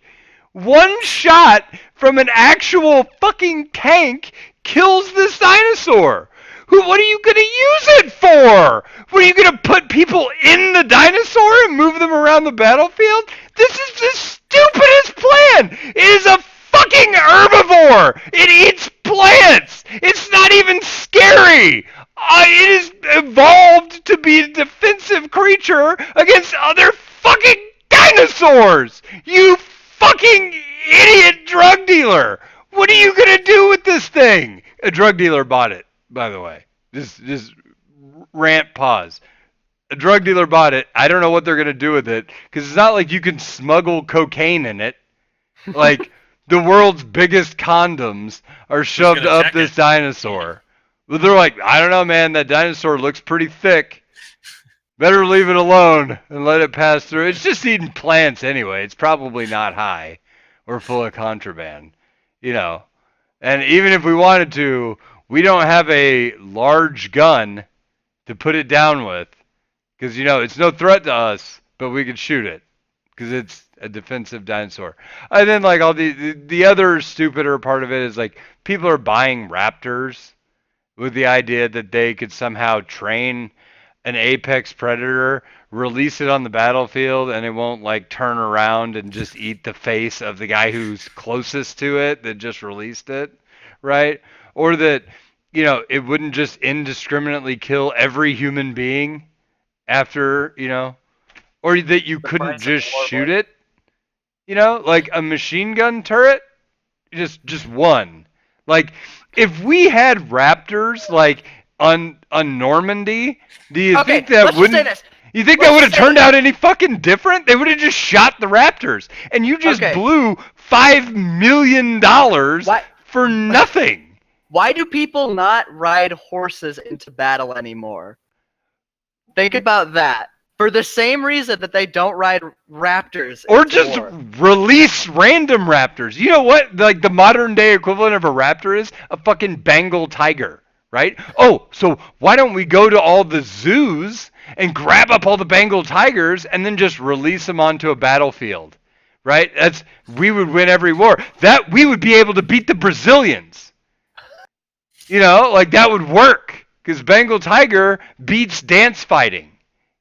One shot from an actual fucking tank kills this dinosaur. What are you going to use it for? What are you going to put people in the dinosaur and move them around the battlefield? This is the stupidest plan. It is a fucking herbivore. It eats plants. It's not even scary. It is evolved to be a defensive creature against other fucking dinosaurs. You fucking idiot drug dealer! What are you gonna do with this thing? A drug dealer bought it, by the way. Just rant pause. A drug dealer bought it. I don't know what they're gonna do with it because it's not like you can smuggle cocaine in it. Like the world's biggest condoms are shoved gonna up check this it. dinosaur. But they're like, I don't know, man. That dinosaur looks pretty thick. Better leave it alone and let it pass through. It's just eating plants anyway. It's probably not high or full of contraband, you know. And even if we wanted to, we don't have a large gun to put it down with because, you know, it's no threat to us, but we could shoot it because it's a defensive dinosaur. And then, like, all the other stupider part of it is, like, people are buying raptors with the idea that they could somehow train an apex predator, release it on the battlefield, and it won't like turn around and just eat the face of the guy who's closest to it that just released it, right? Or that, it wouldn't just indiscriminately kill every human being after, or that you couldn't just shoot it, like a machine gun turret, just one. Like, if we had raptors, like, on Normandy, do you think that wouldn't... You think that would have turned out any fucking different? They would have just shot the raptors. And you just blew $5 million for nothing. Why do people not ride horses into battle anymore? Think about that. For the same reason that they don't ride raptors. Or just release random raptors. You know what? Like the modern day equivalent of a raptor is? A fucking Bengal tiger, right? Oh, so why don't we go to all the zoos and grab up all the Bengal tigers and then just release them onto a battlefield, right? We would win every war. That we would be able to beat the Brazilians. Like that would work because Bengal tiger beats dance fighting.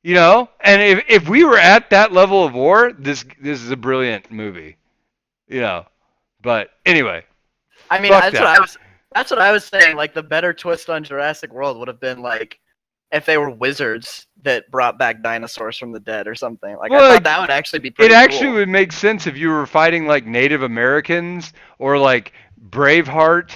And if we were at that level of war, this is a brilliant movie. But anyway. I mean, that's what I was saying. Like the better twist on Jurassic World would have been like if they were wizards that brought back dinosaurs from the dead or something. Like I thought that would actually be pretty cool. It actually would make sense if you were fighting like Native Americans or like Braveheart,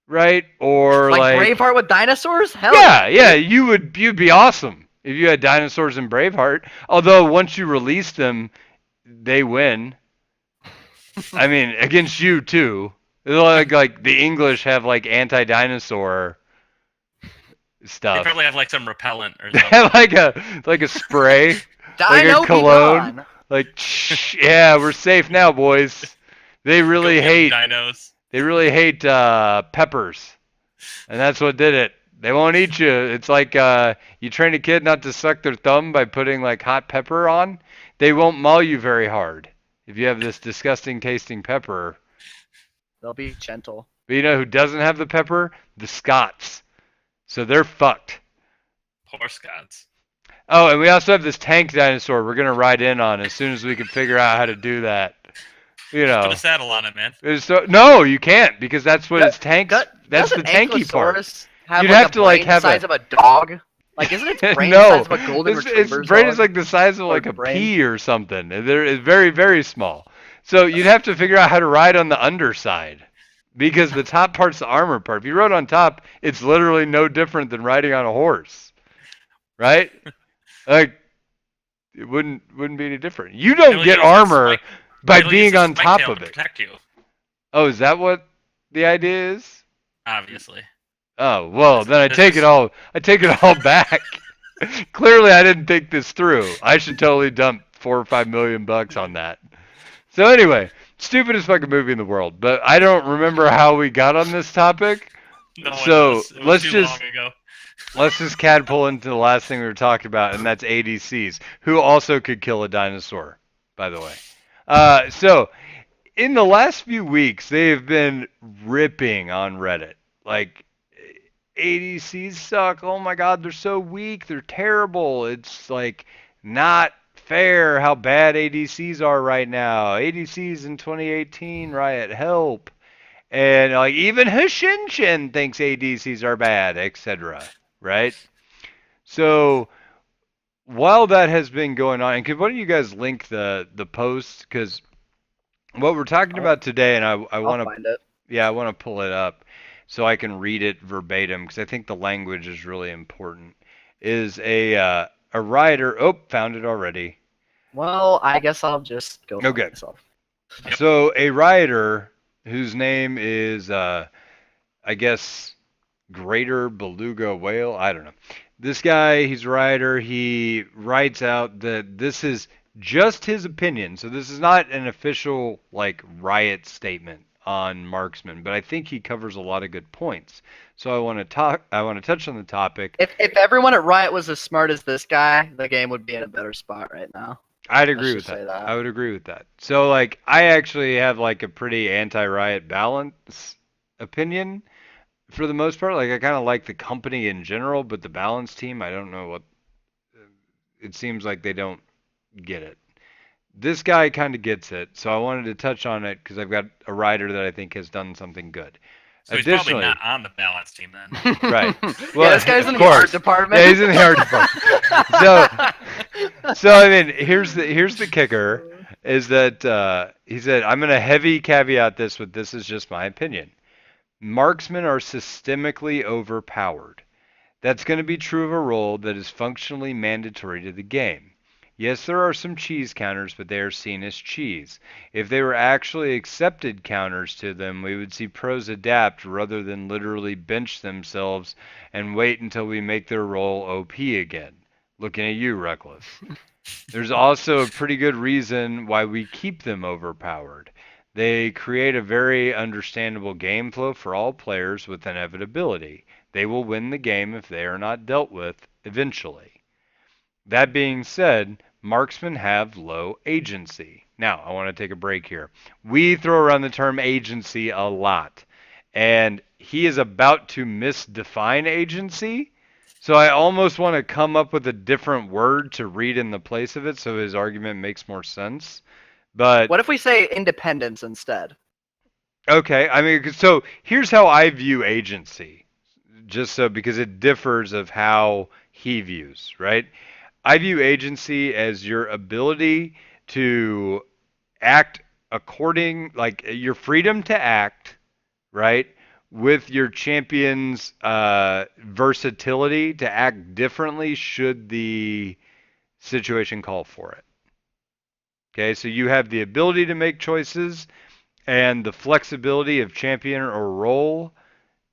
right? Or like Braveheart with dinosaurs? Hell yeah, you'd be awesome. If you had dinosaurs in Braveheart, although once you release them, they win. I mean, against you too. Like the English have like anti-dinosaur stuff. They probably have like some repellent or They something. have like a spray, like Dino a cologne. Like, yeah, we're safe now, boys. They really hate dinos. They really hate peppers, and that's what did it. They won't eat you. It's like you train a kid not to suck their thumb by putting like hot pepper on. They won't maul you very hard if you have this disgusting tasting pepper. They'll be gentle. But you know who doesn't have the pepper? The Scots. So they're fucked. Poor Scots. Oh, and we also have this tank dinosaur we're going to ride in on as soon as we can figure out how to do that. Put a saddle on it, man. No, you can't because that's what its tank... That's the tanky part. You'd have to like have the size of a dog. Like, isn't its brain the size of a golden retriever? Its brain is like the size of like a pea or something. It's very, very small. So you'd have to figure out how to ride on the underside because the top part's the armor part. If you rode on top, it's literally no different than riding on a horse, right? Like, it wouldn't be any different. You don't get armor by being on top of it. Protect you. Oh, is that what the idea is? Obviously. Oh, well, then I take it all back. Clearly I didn't think this through. I should totally dump $4 or $5 million on that. So anyway, stupidest fucking movie in the world, but I don't remember how we got on this topic. No, so let's just catapult into the last thing we were talking about, and that's ADCs, who also could kill a dinosaur, by the way. So in the last few weeks, they have been ripping on Reddit. Like, ADCs suck. Oh my god, they're so weak. They're terrible. It's like not fair how bad ADCs are right now. ADCs in 2018, Riot, help. And like even Hushinshin thinks ADCs are bad, etc. Right? So while that has been going on, and why don't you guys link the post? Because what we're talking about today, and I want to find it. Yeah, I want to pull it up so I can read it verbatim because I think the language is really important. Is a writer? Oh, found it already. Well, I guess I'll just go for myself. Yep. So a writer whose name is, I guess, Greater Beluga Whale. I don't know. This guy, he's a writer. He writes out that this is just his opinion. So this is not an official like Riot statement on Marksman, but I think he covers a lot of good points. So I want to touch on the topic. If everyone at Riot was as smart as this guy, the game would be in a better spot right now. I'd agree with that. I would agree with that. So like I actually have like a pretty anti-Riot balance opinion for the most part. Like I kind of like the company in general, but the balance team, I don't know it seems like they don't get it. This guy kind of gets it, so I wanted to touch on it because I've got a rider that I think has done something good. So he's probably not on the balance team then. Right. Well, yeah, this guy's in the art department. Yeah, he's in the art department. So I mean, here's the kicker is that he said, I'm going to heavy caveat this with this is just my opinion. Marksmen are systemically overpowered. That's going to be true of a role that is functionally mandatory to the game. Yes, there are some cheese counters, but they are seen as cheese. If they were actually accepted counters to them, we would see pros adapt rather than literally bench themselves and wait until we make their role OP again. Looking at you, Reckless. There's also a pretty good reason why we keep them overpowered. They create a very understandable game flow for all players with inevitability. They will win the game if they are not dealt with eventually. That being said, marksmen have low agency. Now, I want to take a break here. We throw around the term agency a lot, and he is about to misdefine agency. So I almost want to come up with a different word to read in the place of it so his argument makes more sense. But what if we say independence instead? Okay, I mean, so here's how I view agency, just so because it differs of how he views, right? I view agency as your ability to act like your freedom to act, right? With your champion's versatility to act differently should the situation call for it. Okay, so you have the ability to make choices and the flexibility of champion or role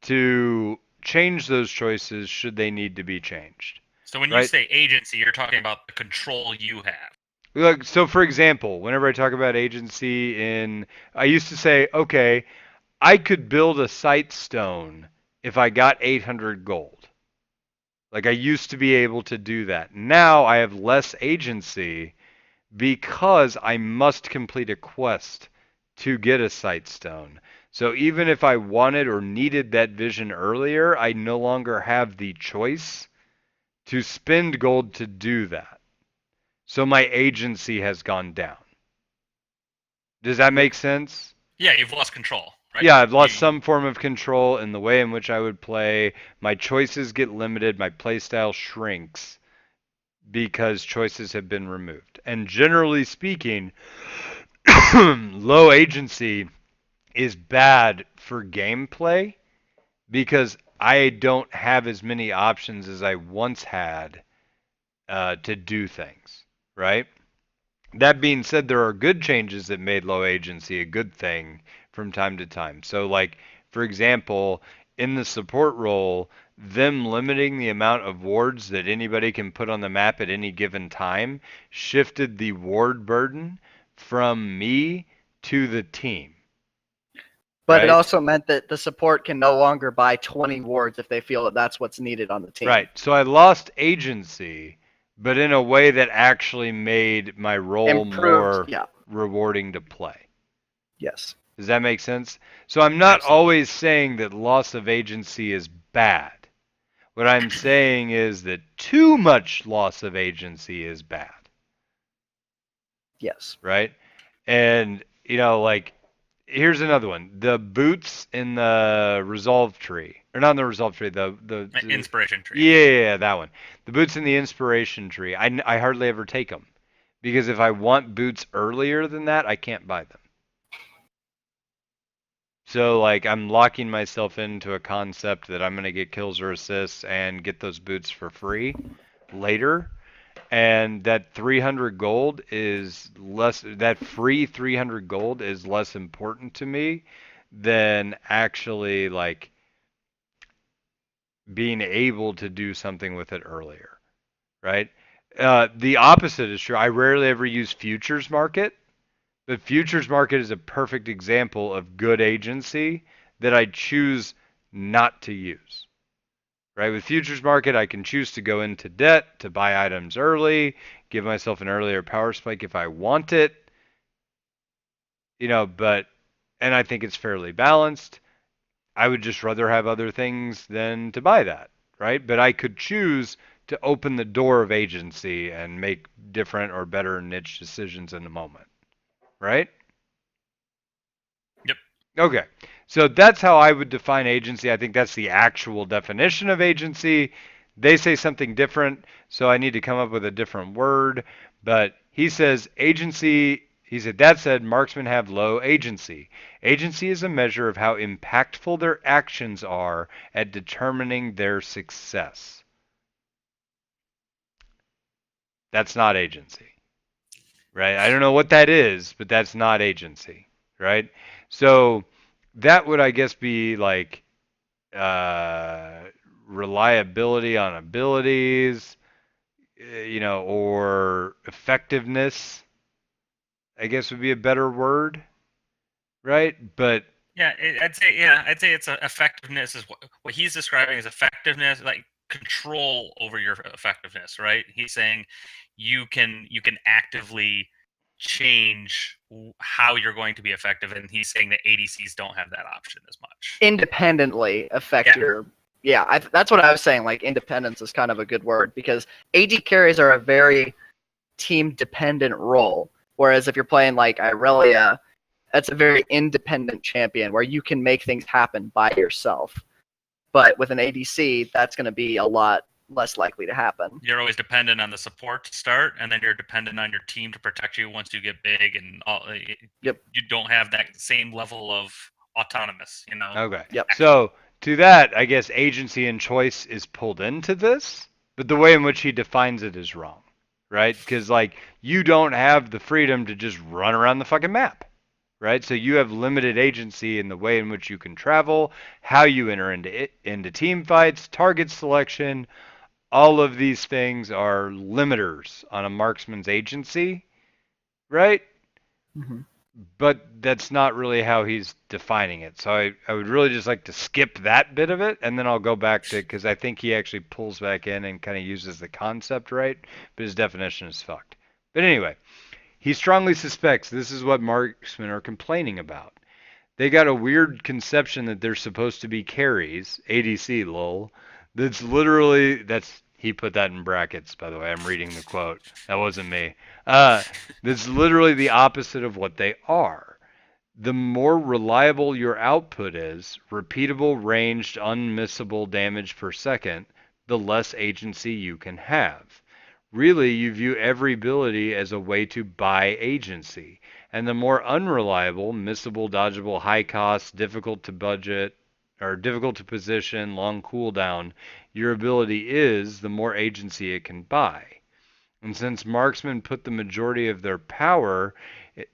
to change those choices should they need to be changed. So when you say agency, you're talking about the control you have. Look, so for example, whenever I talk about agency I used to say, okay, I could build a sight stone if I got 800 gold. Like I used to be able to do that. Now I have less agency because I must complete a quest to get a sight stone. So even if I wanted or needed that vision earlier, I no longer have the choice to spend gold to do that. So my agency has gone down. Does that make sense? Yeah, you've lost control, right? Yeah, I've lost some form of control in the way in which I would play. My choices get limited, my playstyle shrinks because choices have been removed. And generally speaking, low agency is bad for gameplay because I don't have as many options as I once had to do things, right? That being said, there are good changes that made low agency a good thing from time to time. So like, for example, in the support role, them limiting the amount of wards that anybody can put on the map at any given time shifted the ward burden from me to the team. But it also meant that the support can no longer buy 20 wards if they feel that that's what's needed on the team. Right. So I lost agency, but in a way that actually made my role more rewarding to play. Yes. Does that make sense? So I'm not always saying that loss of agency is bad. What I'm saying is that too much loss of agency is bad. Yes. Right? And, like, here's another one. The boots in the resolve tree. Or not in the resolve tree, the inspiration tree. Yeah, that one. The boots in the inspiration tree. I hardly ever take them. Because if I want boots earlier than that, I can't buy them. So, like, I'm locking myself into a concept that I'm going to get kills or assists and get those boots for free later. And that 300 gold is less, that free 300 gold is less important to me than actually, like, being able to do something with it earlier, right? The opposite is true. I rarely ever use futures market. The futures market is a perfect example of good agency that I choose not to use. Right? With futures market, I can choose to go into debt to buy items early, give myself an earlier power spike if I want it. And I think it's fairly balanced. I would just rather have other things than to buy that, right? But I could choose to open the door of agency and make different or better niche decisions in the moment. Right? Yep. Okay. So that's how I would define agency. I think that's the actual definition of agency. They say something different, so I need to come up with a different word. But he says agency, he said, that said, marksmen have low agency. Agency is a measure of how impactful their actions are at determining their success. That's not agency, right? I don't know what that is, but that's not agency, right? So that would, I guess, be like uh, reliability on abilities, or effectiveness, I guess would be a better word, right? But Yeah, I'd say it's effectiveness is what he's describing as effectiveness, like control over your effectiveness, right? He's saying you can actively change how you're going to be effective, and he's saying that ADCs don't have that option as much. Independently affect your. Yeah, that's what I was saying. Like independence is kind of a good word because AD carries are a very team-dependent role, whereas if you're playing like Irelia, that's a very independent champion where you can make things happen by yourself. But with an ADC, that's going to be a lot less likely to happen. You're always dependent on the support to start, and then you're dependent on your team to protect you once you get big, and Yep. You don't have that same level of autonomous, Okay. Yep. So to that, I guess agency and choice is pulled into this, but the way in which he defines it is wrong, right? Because like you don't have the freedom to just run around the fucking map, right? So you have limited agency in the way in which you can travel, how you enter into team fights, target selection. All of these things are limiters on a marksman's agency, right? Mm-hmm. But that's not really how he's defining it. So I would really just like to skip that bit of it, and then I'll go back to, because I think he actually pulls back in and kind of uses the concept right, but his definition is fucked. But anyway, he strongly suspects this is what marksmen are complaining about. They got a weird conception that they're supposed to be carries, ADC lol. He put that in brackets, by the way. I'm reading the quote. That wasn't me. That's literally the opposite of what they are. The more reliable your output is, repeatable, ranged, unmissable damage per second, the less agency you can have. Really, you view every ability as a way to buy agency. And the more unreliable, missable, dodgeable, high cost, difficult to budget, or difficult to position, long cooldown your ability is, the more agency it can buy. And since marksmen put the majority of their power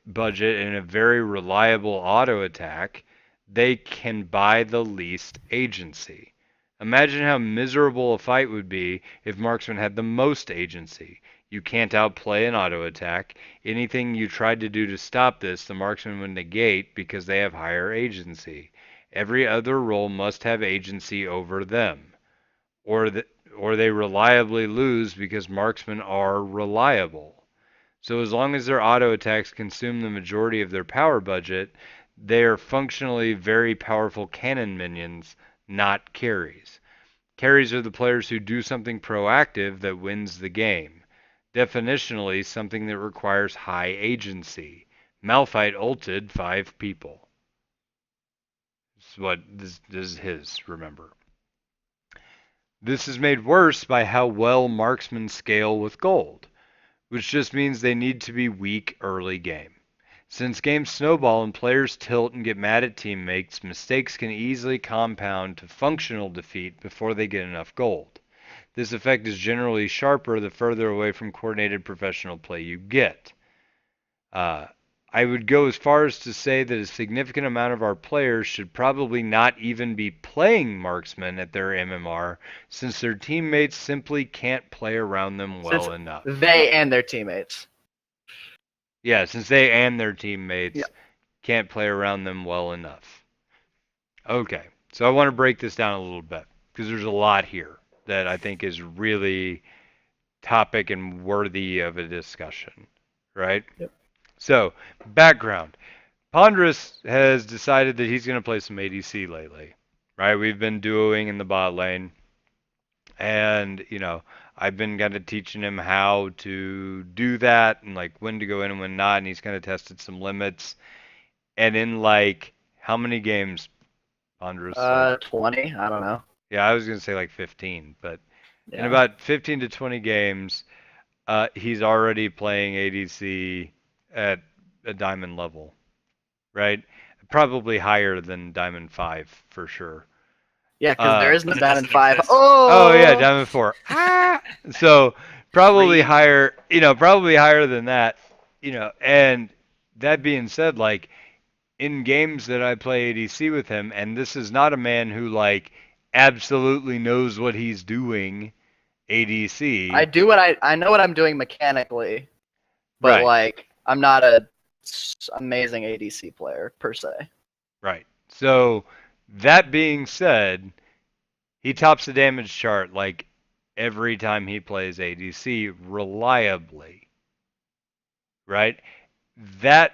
budget in a very reliable auto attack, they can buy the least agency. Imagine how miserable a fight would be if marksmen had the most agency. You can't outplay an auto attack. Anything you tried to do to stop this, the marksman would negate because they have higher agency. Every other role must have agency over them, or they reliably lose because marksmen are reliable. So as long as their auto attacks consume the majority of their power budget, they are functionally very powerful cannon minions, not carries. Carries are the players who do something proactive that wins the game. Definitionally, something that requires high agency. Malphite ulted 5 people. This is his, remember. This is made worse by how well marksmen scale with gold, which just means they need to be weak early game. Since games snowball and players tilt and get mad at teammates, mistakes can easily compound to functional defeat before they get enough gold. This effect is generally sharper the further away from coordinated professional play you get. I would go as far as to say that a significant amount of our players should probably not even be playing marksmen at their MMR, since their teammates simply can't play around them well enough. They and their teammates. Yeah, since they and their teammates can't play around them well enough. Okay, so I want to break this down a little bit, because there's a lot here that I think is really topic and worthy of a discussion, right? Yep. So, background. Ponderous has decided that he's going to play some ADC lately, right? We've been duoing in the bot lane, and, I've been kind of teaching him how to do that and like when to go in and when not, and he's kind of tested some limits. And in like how many games, Andres? Like 20. I don't know. yeah, I was gonna say like 15, but in Yeah. about 15 to 20 games, he's already playing ADC at a diamond level, right? Probably higher than diamond 5 for sure. Yeah, because there is no Because it Diamond doesn't 5. exist. Oh yeah, Oh! diamond 4. Ah! So probably Three. higher, probably higher than that, and that being said, like in games that I play ADC with him, and this is not a man who like absolutely knows what he's doing ADC. I know what I'm doing mechanically, but Right, like I'm not a amazing ADC player per se. right. So that being said, he tops the damage chart like every time he plays ADC reliably, right? That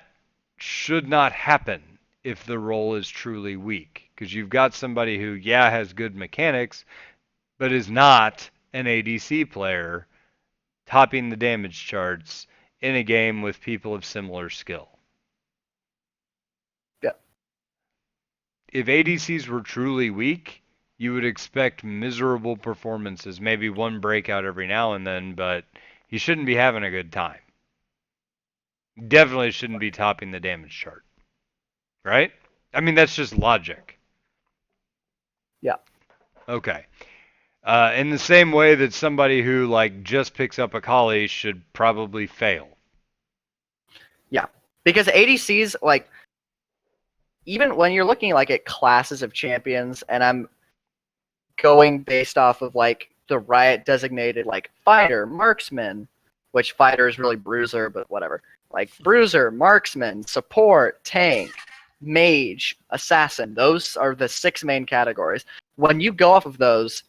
should not happen if the role is truly weak, because you've got somebody who, yeah, has good mechanics, but is not an ADC player topping the damage charts in a game with people of similar skill. Yeah. If ADCs were truly weak, you would expect miserable performances, maybe one breakout every now and then, but he shouldn't be having a good time. Definitely shouldn't be topping the damage chart, right? I mean, that's just logic. Yeah. Okay. In the same way that somebody who like just picks up a collie should probably fail. Yeah. Because ADCs, like, even when you're looking like at classes of champions, and I'm going based off of like the Riot designated like fighter, marksman, which fighter is really bruiser, but whatever. Like bruiser, marksman, support, tank, mage, assassin. Those are the 6 main categories. When you go off of those,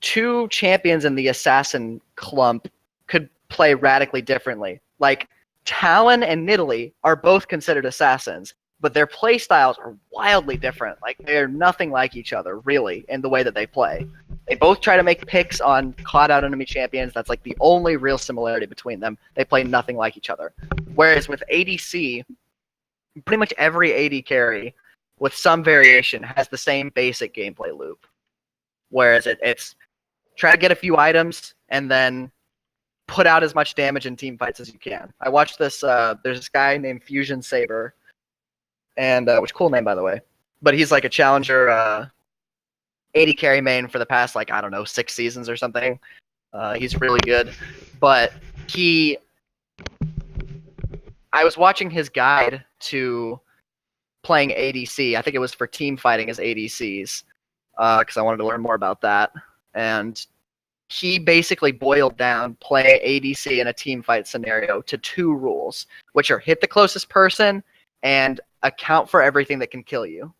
2 champions in the assassin clump could play radically differently. Like Talon and Nidalee are both considered assassins, but their play styles are wildly different. Like they're nothing like each other, really, in the way that they play. They both try to make picks on caught out enemy champions. That's like the only real similarity between them. They play nothing like each other. Whereas with ADC, pretty much every AD carry, with some variation, has the same basic gameplay loop. Whereas it's try to get a few items and then put out as much damage in team fights as you can. I watched this. There's this guy named Fusion Saber, and which cool name by the way. But he's like a challenger 80 carry main for the past like I don't know 6 seasons or something. He's really good, but I was watching his guide to playing ADC. I think it was for team fighting as ADCs because I wanted to learn more about that. And he basically boiled down play ADC in a team fight scenario to 2 rules, which are hit the closest person and account for everything that can kill you.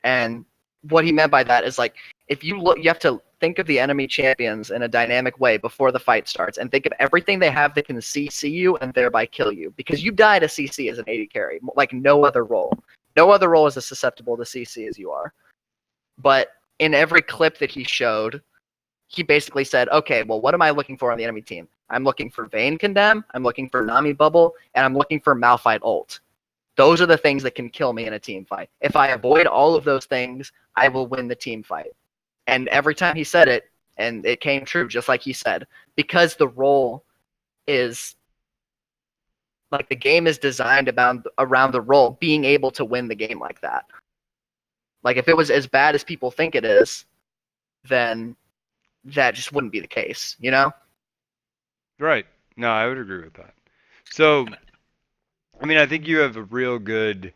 And what he meant by that is like if you look, you have to think of the enemy champions in a dynamic way before the fight starts, and think of everything they have that can CC you and thereby kill you, because you die to CC as an AD carry, like no other role. No other role is as susceptible to CC as you are. But in every clip that he showed, he basically said, okay, well, what am I looking for on the enemy team? I'm looking for Vayne Condemn, I'm looking for Nami Bubble, and I'm looking for Malphite ult. Those are the things that can kill me in a team fight. If I avoid all of those things, I will win the team fight. And every time he said it, and it came true, just like he said, because the role is like the game is designed around the role being able to win the game like that. Like if it was as bad as people think it is, then that just wouldn't be the case, you know? Right. No, I would agree with that. So, I mean, I think you have a real good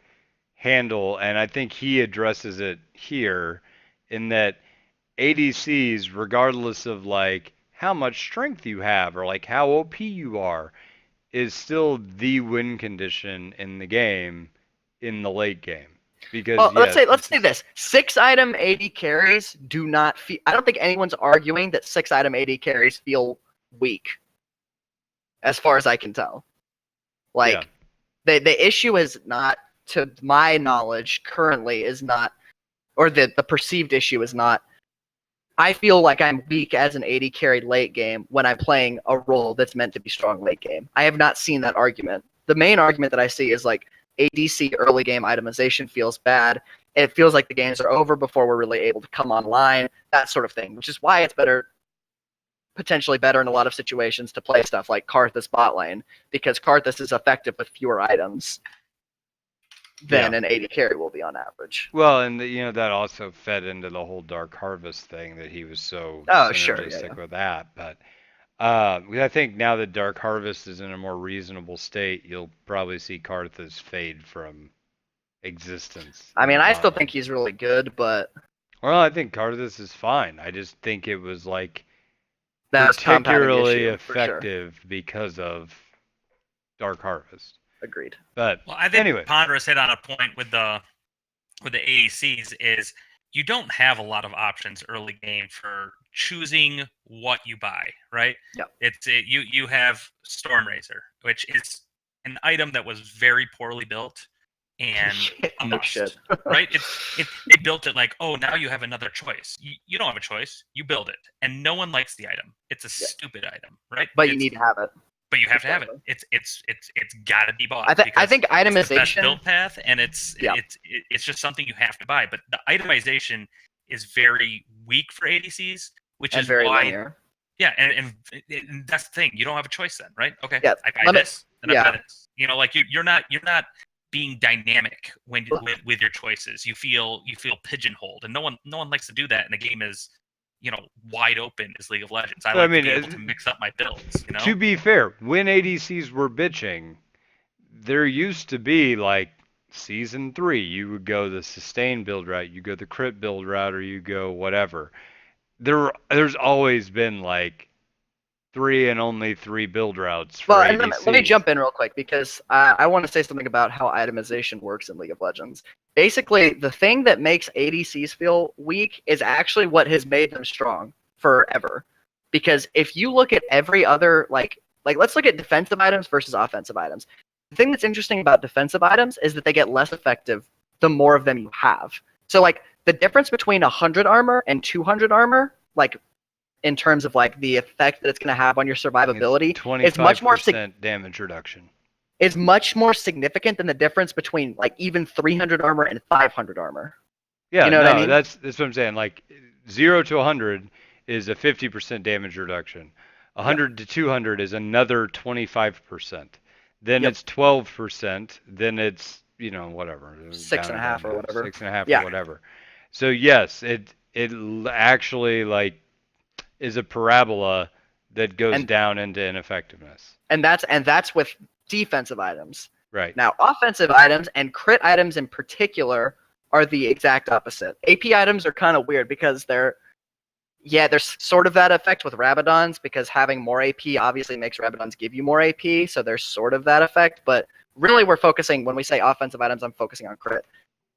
handle, and I think he addresses it here in that ADCs, regardless of like how much strength you have or like how OP you are, is still the win condition in the game in the late game. Because well, yes, let's say this: 6-item AD carries do not feel. I don't think anyone's arguing that 6-item AD carries feel weak, as far as I can tell. Like the issue is not, to my knowledge, currently is not, or the perceived issue is not I feel like I'm weak as an AD carry late game when I'm playing a role that's meant to be strong late game. I have not seen that argument. The main argument that I see is like ADC early game itemization feels bad. It feels like the games are over before we're really able to come online, that sort of thing, which is why it's potentially better in a lot of situations to play stuff like Karthus bot lane, because Karthus is effective with fewer items than an AD carry will be on average. Well, and that also fed into the whole Dark Harvest thing that he was so synergistic with that. But I think now that Dark Harvest is in a more reasonable state, you'll probably see Karthus fade from existence. I mean, I still think he's really good, but... Well, I think Karthus is fine. I just think it was like that's particularly effective because of Dark Harvest. Agreed. But well, I think anyway. Ponderous hit on a point with the ADCs is you don't have a lot of options early game for choosing what you buy, right? Yeah. You have Stormrazor, which is an item that was very poorly built and a must, right? It built it like, oh, now you have another choice. You don't have a choice. You build it, and no one likes the item. It's a stupid item, right? But you need to have it. But you have to have it. It's got to be bought. I think itemization is the best build path, and it's just something you have to buy. But the itemization is very weak for ADCs, which is very why. Linear. Yeah, and that's the thing. You don't have a choice then, right? Okay, yeah, I buy this, and I buy this. Like you're not being dynamic with your choices. You feel pigeonholed, and no one likes to do that. And the game is wide open as League of Legends. I like to be able to mix up my builds. To be fair, when ADCs were bitching, there used to be like season 3, you would go the sustain build route, you go the crit build route, or you go whatever. There's always been like 3 and only 3 build routes for ADCs. Let me jump in real quick because I want to say something about how itemization works in League of Legends. Basically, the thing that makes ADCs feel weak is actually what has made them strong forever. Because if you look at every other, like let's look at defensive items versus offensive items. The thing that's interesting about defensive items is that they get less effective the more of them you have. So, like, the difference between 100 armor and 200 armor, like, in terms of, like, the effect that it's going to have on your survivability, is much more damage reduction. Is much more significant than the difference between like even 300 armor and 500 armor. Yeah, you know what I mean? That's what I'm saying. Like 0 to 100 is a 50% damage reduction. 100 to 200 is another 25%. Then it's 12%. Then it's whatever 6.5 or whatever. 6.5 or whatever. So yes, it actually like is a parabola that goes down into ineffectiveness. And that's with defensive items. Right. Now, offensive items and crit items in particular are the exact opposite. AP items are kind of weird because there's sort of that effect with Rabadons because having more AP obviously makes Rabadons give you more AP, so there's sort of that effect, but really we're focusing, when we say offensive items, I'm focusing on crit.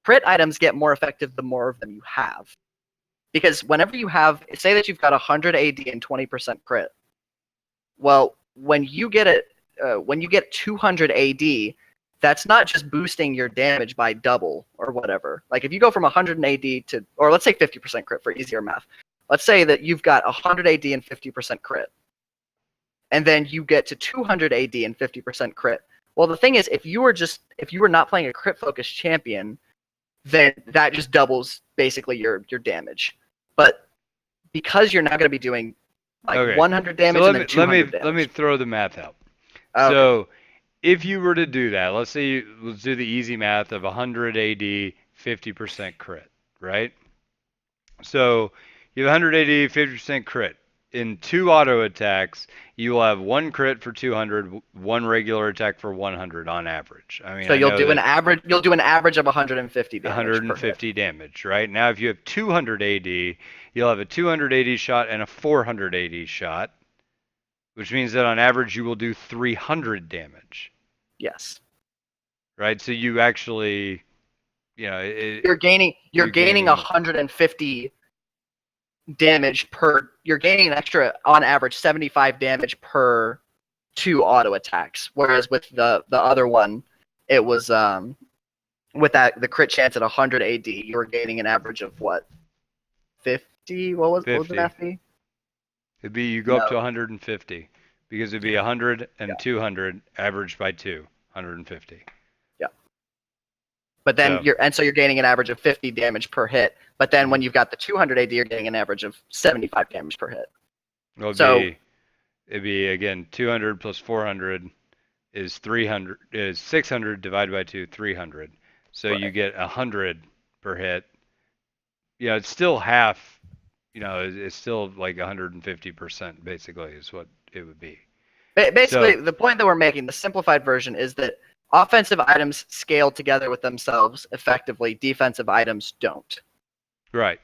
Crit items get more effective the more of them you have. Because whenever you have, say that you've got 100 AD and 20% crit, well, when you get 200 AD, that's not just boosting your damage by double or whatever. Like if you go from 100 AD to, or let's say 50% crit for easier math. Let's say that you've got 100 AD and 50% crit. And then you get to 200 AD and 50% crit. Well, the thing is, if you were not playing a crit focused champion, then that just doubles basically your damage. But because you're not going to be doing like 100 damage and then 200 damage. Let me throw the math out. Okay. So if you were to do that, let's do the easy math of 100 AD, 50% crit, right? So you have 100 AD, 50% crit. In 2 auto attacks, you will have 1 crit for 200, 1 regular attack for 100 on average. I mean, so you'll do an average of 150 damage. 150 damage, right? Now, if you have 200 AD, you'll have a 200 AD shot and a 400 AD shot, which means that on average you will do 300 damage. Yes. Right. So you actually, you're gaining 150 damage per. You're gaining an extra, on average, 75 damage per 2 auto attacks. Whereas with the other one, it was with the crit chance at 100 AD, you were gaining an average of what, 50 50. What would the 50. math be? It'd be you go up to No. 150 because it'd be 100 and Yeah. 200 averaged by 2, 150. Yeah. But then So- you're gaining an average of 50 damage per hit. But then when you've got the 200 AD, you're getting an average of 75 damage per hit. It'd be again 200 plus 400 is 300 is 600 divided by 2, 300. So Right. you get 100 per hit. Yeah, it's still half. It's still like 150% basically is what it would be. Basically, So- the point that we're making, the simplified version, is that offensive items scale together with themselves effectively. Defensive items don't. Right.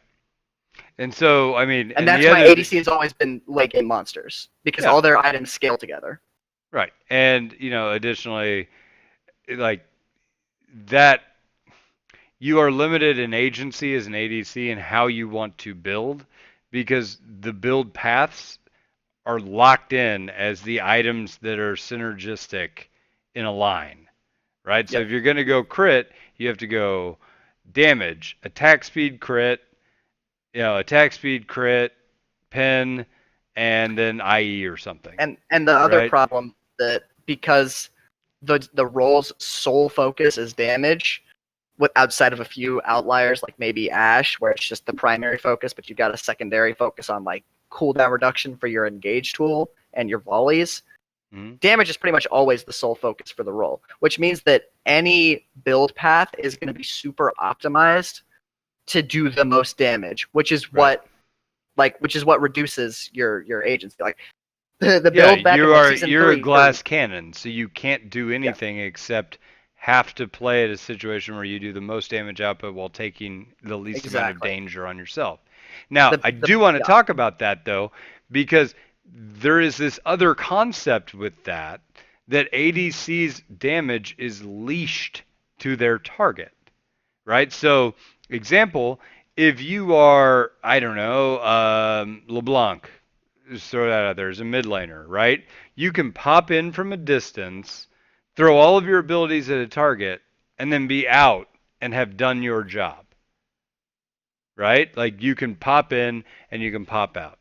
And so, I mean, And the that's why other ADC has always been late game monsters, because Yeah. all their items scale together. Right. And, additionally, like that, you are limited in agency as an ADC and how you want to build because the build paths are locked in as the items that are synergistic in a line, right? So Yep. if you're going to go crit, you have to go damage, attack speed crit, attack speed crit, pen, and then IE or something. And the other Right. problem that because the role's sole focus is damage, with outside of a few outliers like maybe Ash, where it's just the primary focus, but you've got a secondary focus on like cooldown reduction for your engage tool and your volleys. Mhm. Damage is pretty much always the sole focus for the role, which means that any build path is going to be super optimized to do the most damage, which is Right. what reduces your agency. Like the build back in like season you're 3 a glass cannon, so you can't do anything except have to play at a situation where you do the most damage output while taking the least amount of Exactly. danger on yourself. Now, I The- do want to yeah. talk about that though, because there is this other concept with that ADC's damage is leashed to their target, right? So, example, if you are, I don't know, LeBlanc, just throw that out there as a mid laner, right? You can pop in from a distance, throw all of your abilities at a target, and then be out and have done your job. Right? Like you can pop in and you can pop out.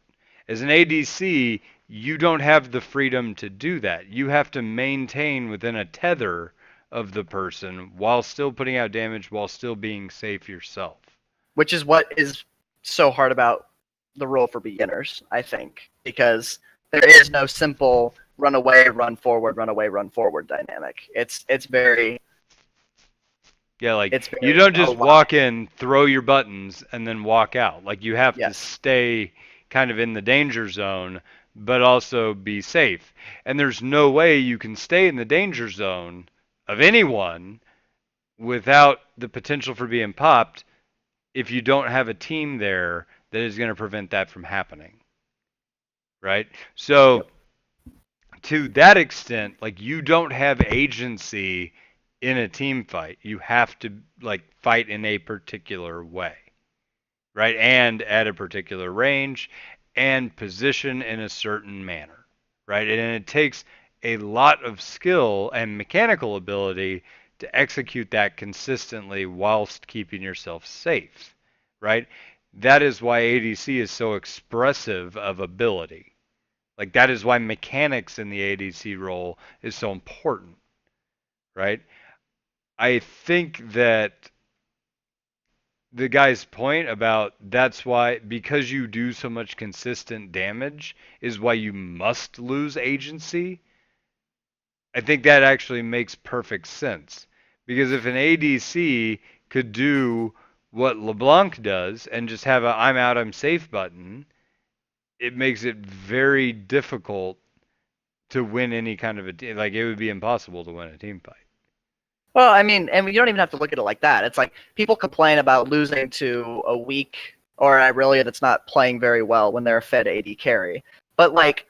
As an ADC, you don't have the freedom to do that. You have to maintain within a tether of the person while still putting out damage, while still being safe yourself. Which is what is so hard about the role for beginners, I think, because there is no simple run away, run forward, run away, run forward dynamic. It's very Yeah, like it's you very don't just alive. walk in, throw your buttons, and then walk out. Like you have to Yes. stay kind of in the danger zone, but also be safe. And there's no way you can stay in the danger zone of anyone without the potential for being popped if you don't have a team there that is going to prevent that from happening. Right? So to that extent, like you don't have agency in a team fight. You have to like fight in a particular way, right? And at a particular range and position in a certain manner, right? And it takes a lot of skill and mechanical ability to execute that consistently whilst keeping yourself safe, right? That is why ADC is so expressive of ability. Like that is why mechanics in the ADC role is so important, right? I think that the guy's point about that's why, because you do so much consistent damage, is why you must lose agency. I think that actually makes perfect sense. Because if an ADC could do what LeBlanc does and just have a I'm out, I'm safe button, it makes it very difficult to win any kind of like it would be impossible to win a team fight. Well, I mean, and you don't even have to look at it like that. It's like people complain about losing to a weak or an Irelia that's not playing very well when they're fed AD carry. But like,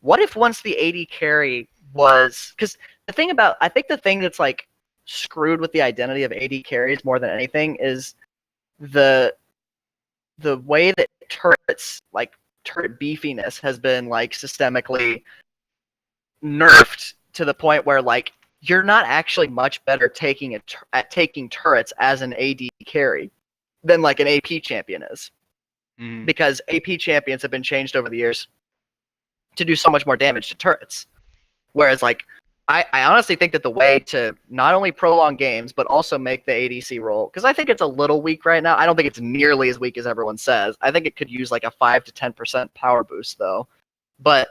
what if once the AD carry was, because I think the thing that's like screwed with the identity of AD carries more than anything is the way that turrets, like turret beefiness, has been like systemically nerfed to the point where like you're not actually much better at taking turrets as an AD carry than like an AP champion is. because AP champions have been changed over the years to do so much more damage to turrets. Whereas, like, I honestly think that the way to not only prolong games, but also make the ADC role, because I think it's a little weak right now. I don't think it's nearly as weak as everyone says. I think it could use like a 5 to 10% power boost, though. But,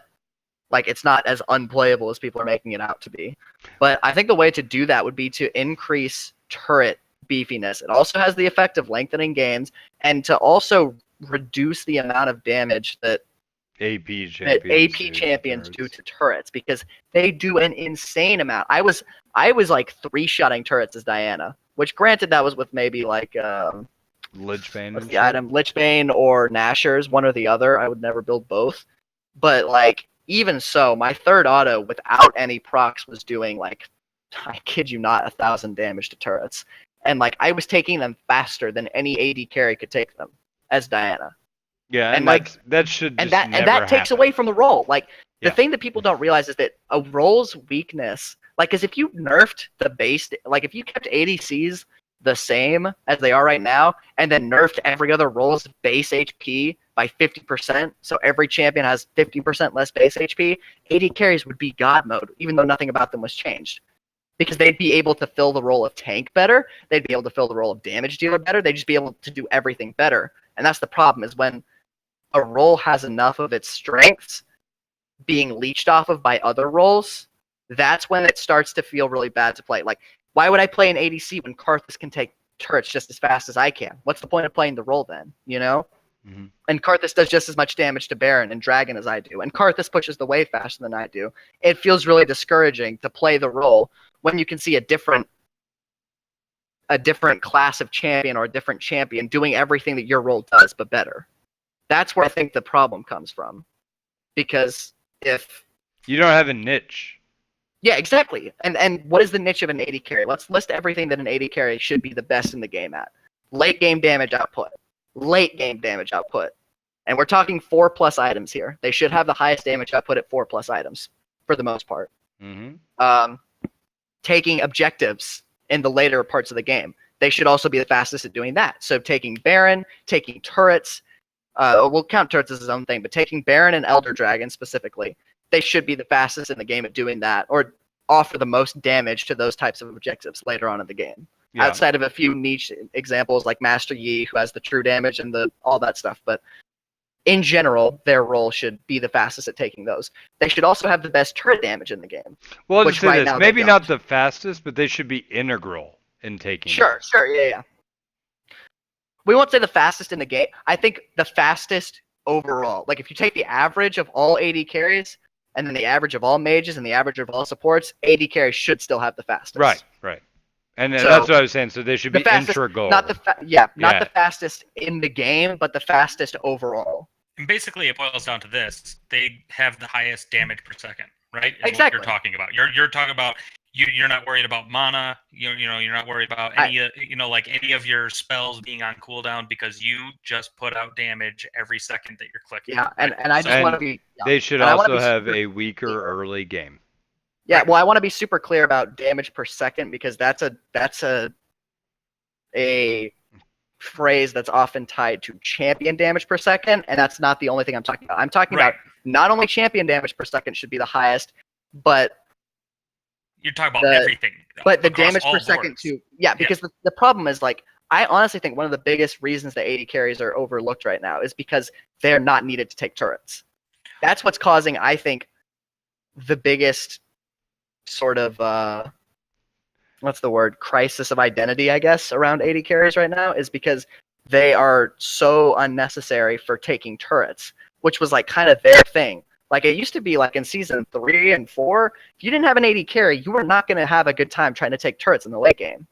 like, it's not as unplayable as people are making it out to be. But I think the way to do that would be to increase turret beefiness. It also has the effect of lengthening games, and to also reduce the amount of damage that AP champions do to turrets, because they do an insane amount. I was like 3-shotting turrets as Diana, which granted that was with maybe like Lichbane. What's the item? Lichbane or Nashers, one or the other. I would never build both. But like even so, my third auto without any procs was doing like, I kid you not, 1,000 damage to turrets. And like I was taking them faster than any AD carry could take them as Diana. Yeah, and like that should just and that takes away from the role. Like the Yeah. thing that people don't realize is that a role's weakness, like, is if you nerfed the base, like if you kept ADCs the same as they are right now, and then nerfed every other role's base HP by 50%, so every champion has 50% less base HP, AD carries would be God mode, even though nothing about them was changed. Because they'd be able to fill the role of tank better, they'd be able to fill the role of damage dealer better, they'd just be able to do everything better. And that's the problem, is when a role has enough of its strengths being leached off of by other roles, that's when it starts to feel really bad to play. Like, why would I play an ADC when Karthus can take turrets just as fast as I can? What's the point of playing the role then, you know? Mm-hmm. And Karthus does just as much damage to Baron and Dragon as I do, and Karthus pushes the wave faster than I do. It feels really discouraging to play the role when you can see a different class of champion or a different champion doing everything that your role does, but better. That's where I think the problem comes from. Because if you don't have a niche. Yeah, exactly. And what is the niche of an AD carry? Let's list everything that an AD carry should be the best in the game at. Late game damage output. Late game damage output. And we're talking 4+ items here. They should have the highest damage output at 4+ items, for the most part. Mm-hmm. Taking objectives in the later parts of the game. They should also be the fastest at doing that. So taking Baron, taking turrets, we'll count turrets as his own thing, but taking Baron and Elder Dragon specifically, they should be the fastest in the game at doing that, or offer the most damage to those types of objectives later on in the game. Yeah. Outside of a few niche examples like Master Yi, who has the true damage and all that stuff, but in general, their role should be the fastest at taking those. They should also have the best turret damage in the game. Well, let's say this. Maybe not the fastest, but they should be integral in taking Sure, yeah. We won't say the fastest in the game. I think the fastest overall. Like, if you take the average of all AD carries, and then the average of all mages, and the average of all supports, AD carries should still have the fastest. Right. And that's what I was saying. So they should be integral. Not the fastest in the game, but the fastest overall. And basically, it boils down to this: they have the highest damage per second, right? Is exactly. What you're talking about. You're talking about you're not worried about mana. You're not worried about any any of your spells being on cooldown, because you just put out damage every second that you're clicking. Yeah, and I just want to be. Yeah. They should also have a weaker early game. Yeah, well, I want to be super clear about damage per second, because that's a phrase that's often tied to champion damage per second, and that's not the only thing I'm talking about. I'm talking about not only champion damage per second should be the highest, but you're talking about everything. But the damage per second too. Yeah, because the problem is, like, I honestly think one of the biggest reasons that AD carries are overlooked right now is because they're not needed to take turrets. That's what's causing, I think, the biggest sort of what's the word? Crisis of identity, I guess, around AD carries right now, is because they are so unnecessary for taking turrets, which was like kind of their thing. Like, it used to be like in season 3 and 4, if you didn't have an AD carry, you were not going to have a good time trying to take turrets in the late game.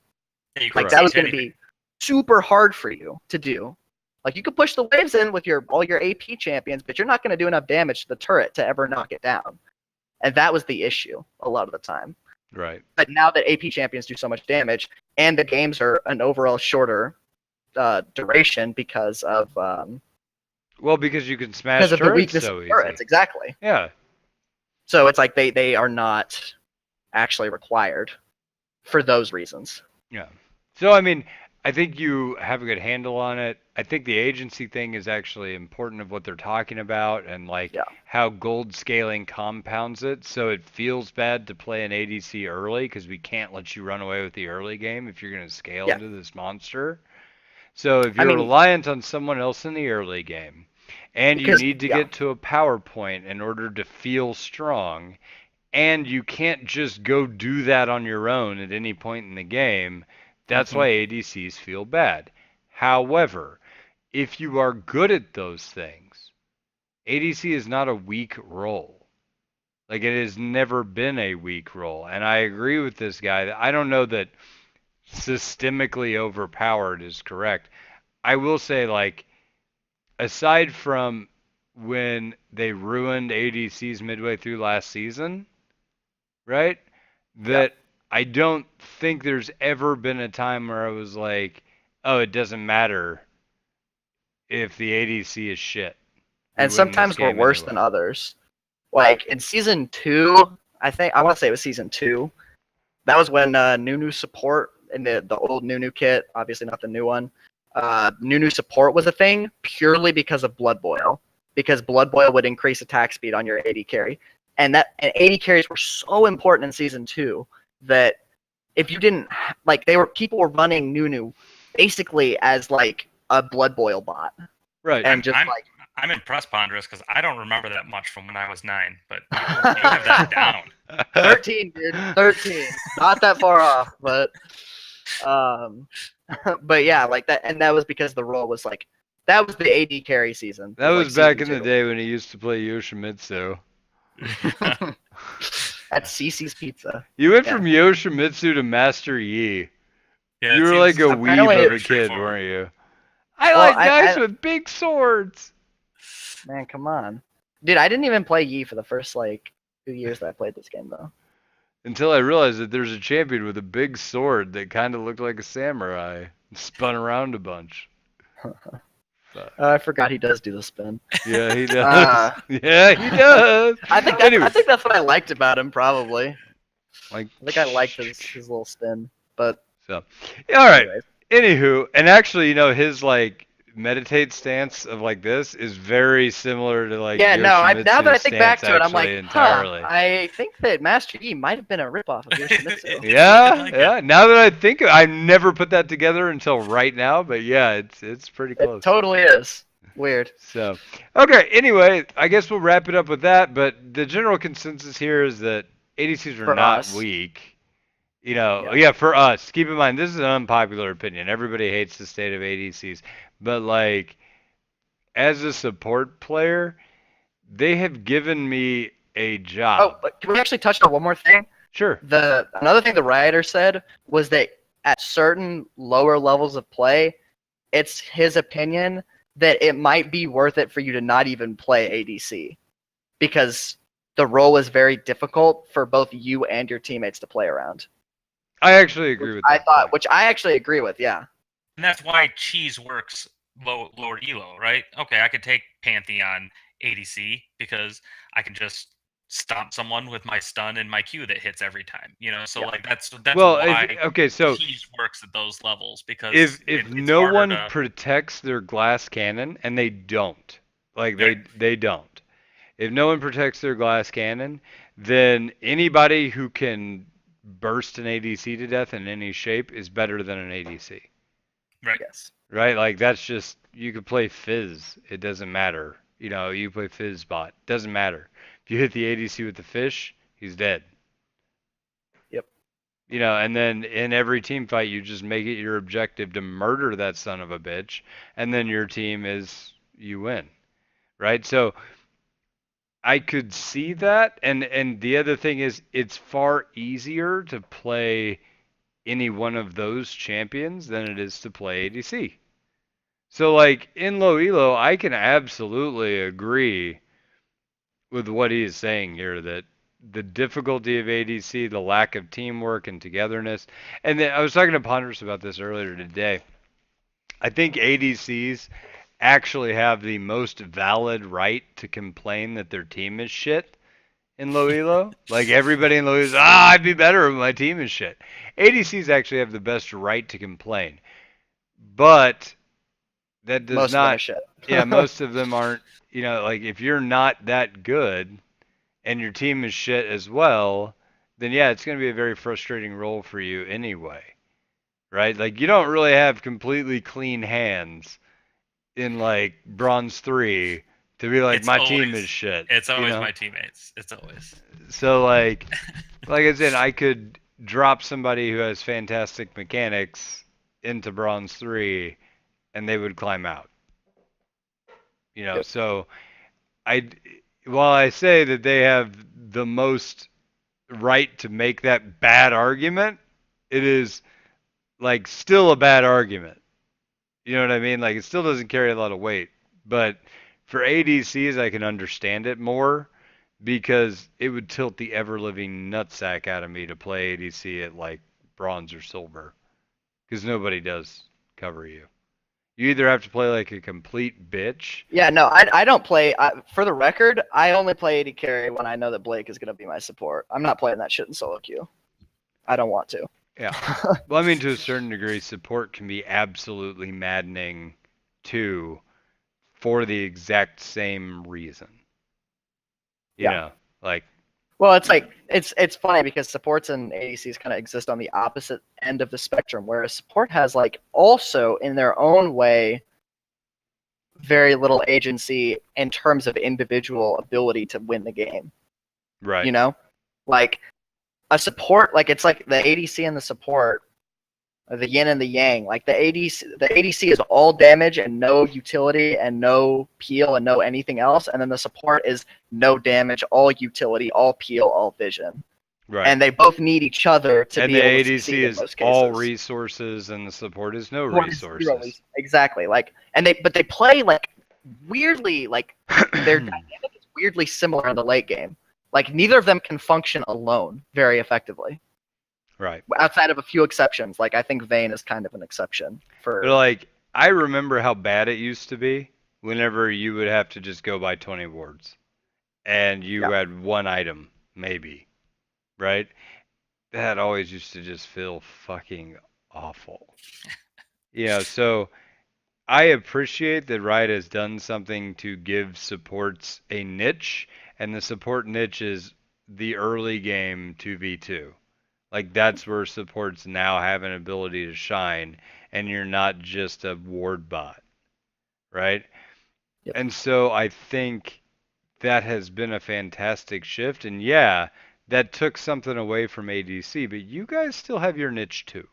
Like, that was going to be super hard for you to do. Like, you could push the waves in with all your AP champions, but you're not going to do enough damage to the turret to ever knock it down. And that was the issue a lot of the time. Right. But now that AP champions do so much damage, and the games are an overall shorter duration because of because you can smash because of turrets the weakness so of turrets, easy. exactly. Yeah. So it's like they are not actually required for those reasons. Yeah. So I mean, I think you have a good handle on it. I think the agency thing is actually important of what they're talking about and like Yeah. how gold scaling compounds it. So it feels bad to play an ADC early because we can't let you run away with the early game if you're going to scale Yeah. into this monster. So if I you're mean, reliant on someone else in the early game and you because need to get to a power point in order to feel strong, and you can't just go do that on your own at any point in the game, that's Mhm. why ADCs feel bad. However, if you are good at those things, ADC is not a weak role. Like it has never been a weak role. And I agree with this guy. I don't know that systemically overpowered is correct. I will say, like, aside from when they ruined ADCs midway through last season, right? Yeah. That I don't think there's ever been a time where I was like, oh, it doesn't matter if the ADC is shit. We And win this sometimes we're game worse anyway. than others. Like in season 2, I want to say it was season 2. That was when Nunu support in the old Nunu kit, obviously not the new one. Nunu support was a thing purely because of Blood Boil, because Blood Boil would increase attack speed on your AD carry, and AD carries were so important in season 2 that if you didn't like, people were running Nunu basically as like a Blood Boil bot, Right. and just like I'm impressed, Ponderous, because I don't remember that much from when I was 9, but you have that down. 13, dude, 13, not that far off, but but yeah, like that, and that was because the role was like that was the AD carry season. That was like back in the day when he used to play Yoshimitsu. At Cece's Pizza. You went Yeah. from Yoshimitsu to Master Yi. Yeah, You were like a weeb of a kid, straightforward. weren't you? I Well, like I- guys I- with big swords. Man, come on, dude. I didn't even play Yi for the first like 2 years that I played this game though. Until I realized that there's a champion with a big sword that kind of looked like a samurai. Spun around a bunch. I forgot he does do the spin. Yeah, he does. Yeah, he does. I think Anyway, that's what I liked about him. Probably. like, I think I liked his little spin, but so. Yeah, all right. anyways. Anywho, and actually, his like meditate stance of like this is very similar to like Yeah, no. Now that I Yoshimitsu's think back stance to it, I'm like, actually entirely. I think that Master Yi might have been a ripoff of Yoshimitsu. Yeah, like yeah. Now that I think, I never put that together until right now, but yeah, it's pretty close. It totally is. Weird. So, okay. Anyway, I guess we'll wrap it up with that. But the general consensus here is that ADCs are For not us. weak. Yeah. Yeah, for us. Keep in mind, this is an unpopular opinion. Everybody hates the state of ADCs, but like, as a support player, they have given me a job. Oh, but can we actually touch on one more thing? Sure. Another thing the writer said was that at certain lower levels of play, it's his opinion that it might be worth it for you to not even play ADC because the role is very difficult for both you and your teammates to play around. I actually agree with that. Which I actually agree with, yeah. And that's why cheese works lower elo, right? Okay, I could take Pantheon ADC because I can just stomp someone with my stun and my Q that hits every time. So Yeah. like that's Well, why okay, so cheese works at those levels because if it's no harder one to- protects their glass cannon, and they don't, like Right. they don't. If no one protects their glass cannon, then anybody who can burst an ADC to death in any shape is better than an ADC. right. Yes. Right? Like that's just, you could play Fizz, it doesn't matter. You play Fizz bot, doesn't matter. If you hit the ADC with the fish, he's dead. Yep. And then in every team fight, you just make it your objective to murder that son of a bitch, and then your team you win. Right? So I could see that, and the other thing is it's far easier to play any one of those champions than it is to play ADC. So like in low elo, I can absolutely agree with what he is saying here, that the difficulty of ADC, the lack of teamwork and togetherness, and then I was talking to Ponderous about this earlier today. I think ADCs actually have the most valid right to complain that their team is shit in low elo. Like everybody in low elo is, I'd be better if my team is shit. ADCs actually have the best right to complain. but that does Most of them are not. shit. Yeah, most of them aren't. Like if you're not that good and your team is shit as well, then yeah, it's going to be a very frustrating role for you anyway, right? Like you don't really have completely clean hands in like Bronze 3 to be like my team is shit. It's always my teammates. It's always. So like I said, I could drop somebody who has fantastic mechanics into Bronze 3 and they would climb out. Yep. So while I say that they have the most right to make that bad argument, it is like still a bad argument. You know what I mean? Like it still doesn't carry a lot of weight. But for ADCs, I can understand it more because it would tilt the ever living nutsack out of me to play ADC at like bronze or silver because nobody does cover you. You either have to play like a complete bitch. Yeah, no, I don't play. For the record, I only play AD carry when I know that Blake is going to be my support. I'm not playing that shit in solo queue. I don't want to. Yeah. Well, I mean, to a certain degree, support can be absolutely maddening too for the exact same reason. Well, it's like it's funny because supports and ADCs kind of exist on the opposite end of the spectrum, whereas support has like also in their own way very little agency in terms of individual ability to win the game. Right. Like a support, like it's like the ADC and the support, the yin and the yang. Like the ADC is all damage and no utility and no peel and no anything else, and then the support is no damage, all utility, all peel, all vision. Right. And they both need each other to be able to succeed in most cases. And the ADC is all resources, and the support is no resources. Exactly. But they play like weirdly, like their dynamic is weirdly similar in the late game. Like neither of them can function alone very effectively. Right. Outside of a few exceptions, like I think Vayne is kind of an exception for. But like I remember how bad it used to be whenever you would have to just go buy 20 wards, and you had one item maybe, right? That always used to just feel fucking awful. So I appreciate that Riot has done something to give supports a niche, and the support niche is the early game 2v2. Like that's where supports now have an ability to shine, and you're not just a ward bot, right? Yep. And so I think that has been a fantastic shift, and yeah, that took something away from ADC, but you guys still have your niche too,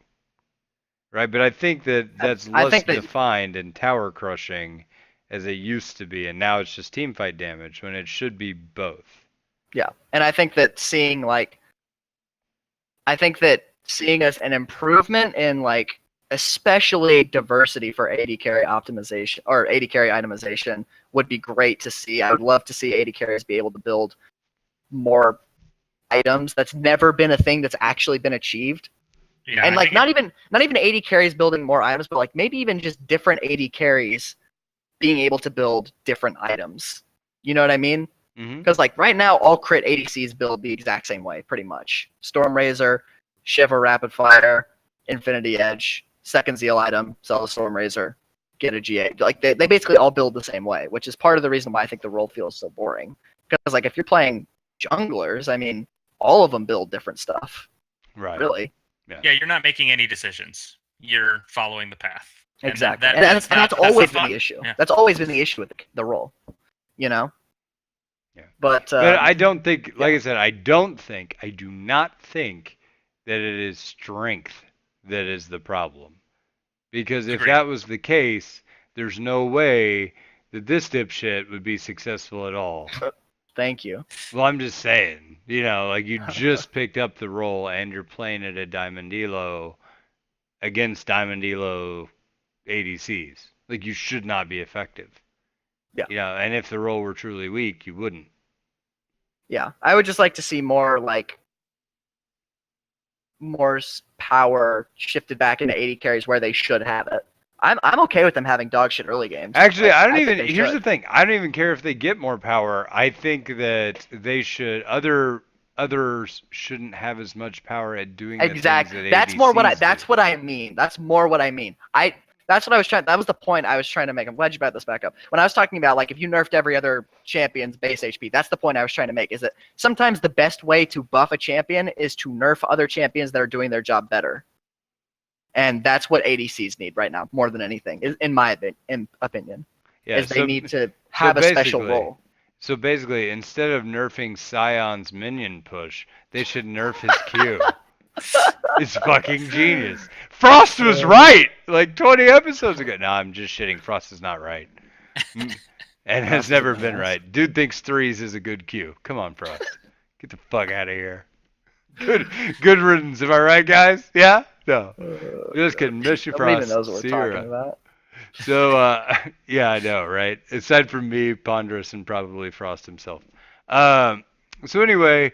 right? But I think that's less defined in tower crushing as it used to be, and now it's just teamfight damage when it should be both. Yeah, and I think that seeing an improvement in like especially diversity for AD carry optimization or AD carry itemization would be great to see. I would love to see AD carries be able to build more items. That's never been a thing that's actually been achieved. Yeah, and like not even AD carries building more items, but like maybe even just different AD carries being able to build different items. You know what I mean? Because like right now, all crit ADCs build the exact same way, pretty much. Storm Razor, Shiver Rapid Fire, Infinity Edge, second Zeal item, sell the Storm Razor, get a GA. Like they basically all build the same way, which is part of the reason why I think the role feels so boring. Because like if you're playing junglers, I mean, all of them build different stuff. Right. Really. Yeah, you're not making any decisions. You're following the path. Exactly. And that's always been the issue. Yeah. That's always been the issue with the role. Yeah. But I don't think, like I said, I do not think that it is strength that is the problem. Because if that was the case, there's no way that this dipshit would be successful at all. Thank you. Well, I'm just saying, like you just picked up the role and you're playing it at Diamond Elo against Diamond Elo ADCs. Like you should not be effective. Yeah. And if the role were truly weak, you wouldn't. Yeah, I would just like to see more power shifted back into AD carries where they should have it. I'm okay with them having dog shit early games. Actually, here's the thing. I don't even care if they get more power. I think that they should others shouldn't have as much power at doing exactly. The things that That's ADCs more what do. That's what I mean. That's more what I mean. That's what I was trying. That was the point I was trying to make. I'm glad you brought this back up. When I was talking about like if you nerfed every other champion's base HP, that's the point I was trying to make. Is that sometimes the best way to buff a champion is to nerf other champions that are doing their job better, and that's what ADCs need right now more than anything, in my opinion. Yeah, is they need to have a special role. So basically, instead of nerfing Scion's minion push, they should nerf his Q. It's fucking genius. Frost was right like 20 episodes ago. No, I'm just shitting. Frost is not right. And has never been right. Dude thinks threes is a good Q. Come on, Frost. Get the fuck out of here. Good riddance. Am I right, guys? Yeah? No. Just kidding. Miss you, Frost. Nobody even knows what we're talking about. So, yeah, I know, right? Aside from me, Ponderous, and probably Frost himself. So anyway,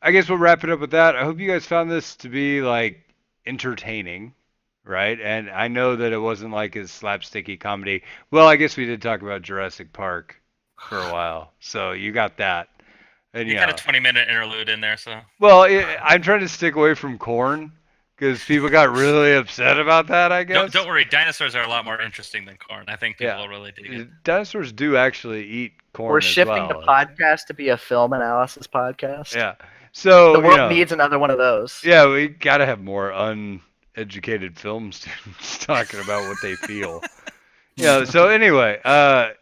I guess we'll wrap it up with that. I hope you guys found this to be, like, entertaining, right? And I know that it wasn't, like, a slapsticky comedy. Well, I guess we did talk about Jurassic Park for a while. So you got that. And, you got a 20-minute interlude in there, so. Well, I'm trying to stick away from corn. Because people got really upset about that, I guess. Don't worry, dinosaurs are a lot more interesting than corn. I think people will really dig it. Dinosaurs do actually eat corn. We're shifting the podcast to be a film analysis podcast. Yeah. So the world needs another one of those. Yeah, we got to have more uneducated film students talking about what they feel. So anyway, I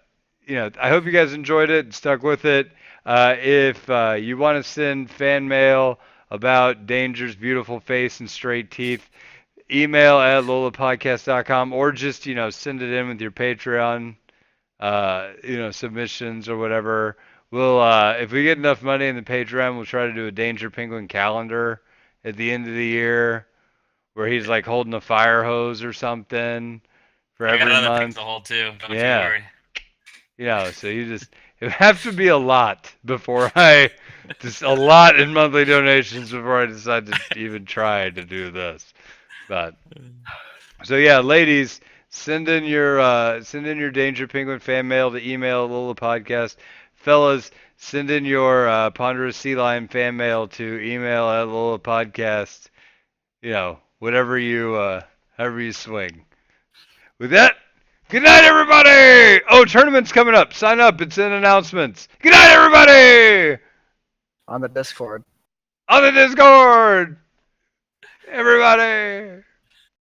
hope you guys enjoyed it and stuck with it. If you want to send fan mail about Danger's beautiful face and straight teeth, email at lolapodcast.com, or just, send it in with your Patreon, submissions or whatever. We'll, if we get enough money in the Patreon, we'll try to do a Danger Penguin calendar at the end of the year where he's like holding a fire hose or something for every month. Other things to hold too. Don't you worry. So it would have to be a lot before a lot in monthly donations before I decide to even try to do this. But so yeah, ladies, send in your Danger Penguin fan mail to email Lola Podcast. Fellas, send in your Ponderous Sea Lion fan mail to email at Lola Podcast. Whatever however you swing. With that, good night, everybody! Oh, tournament's coming up. Sign up. It's in announcements. Good night, everybody! On the Discord. On the Discord! Everybody!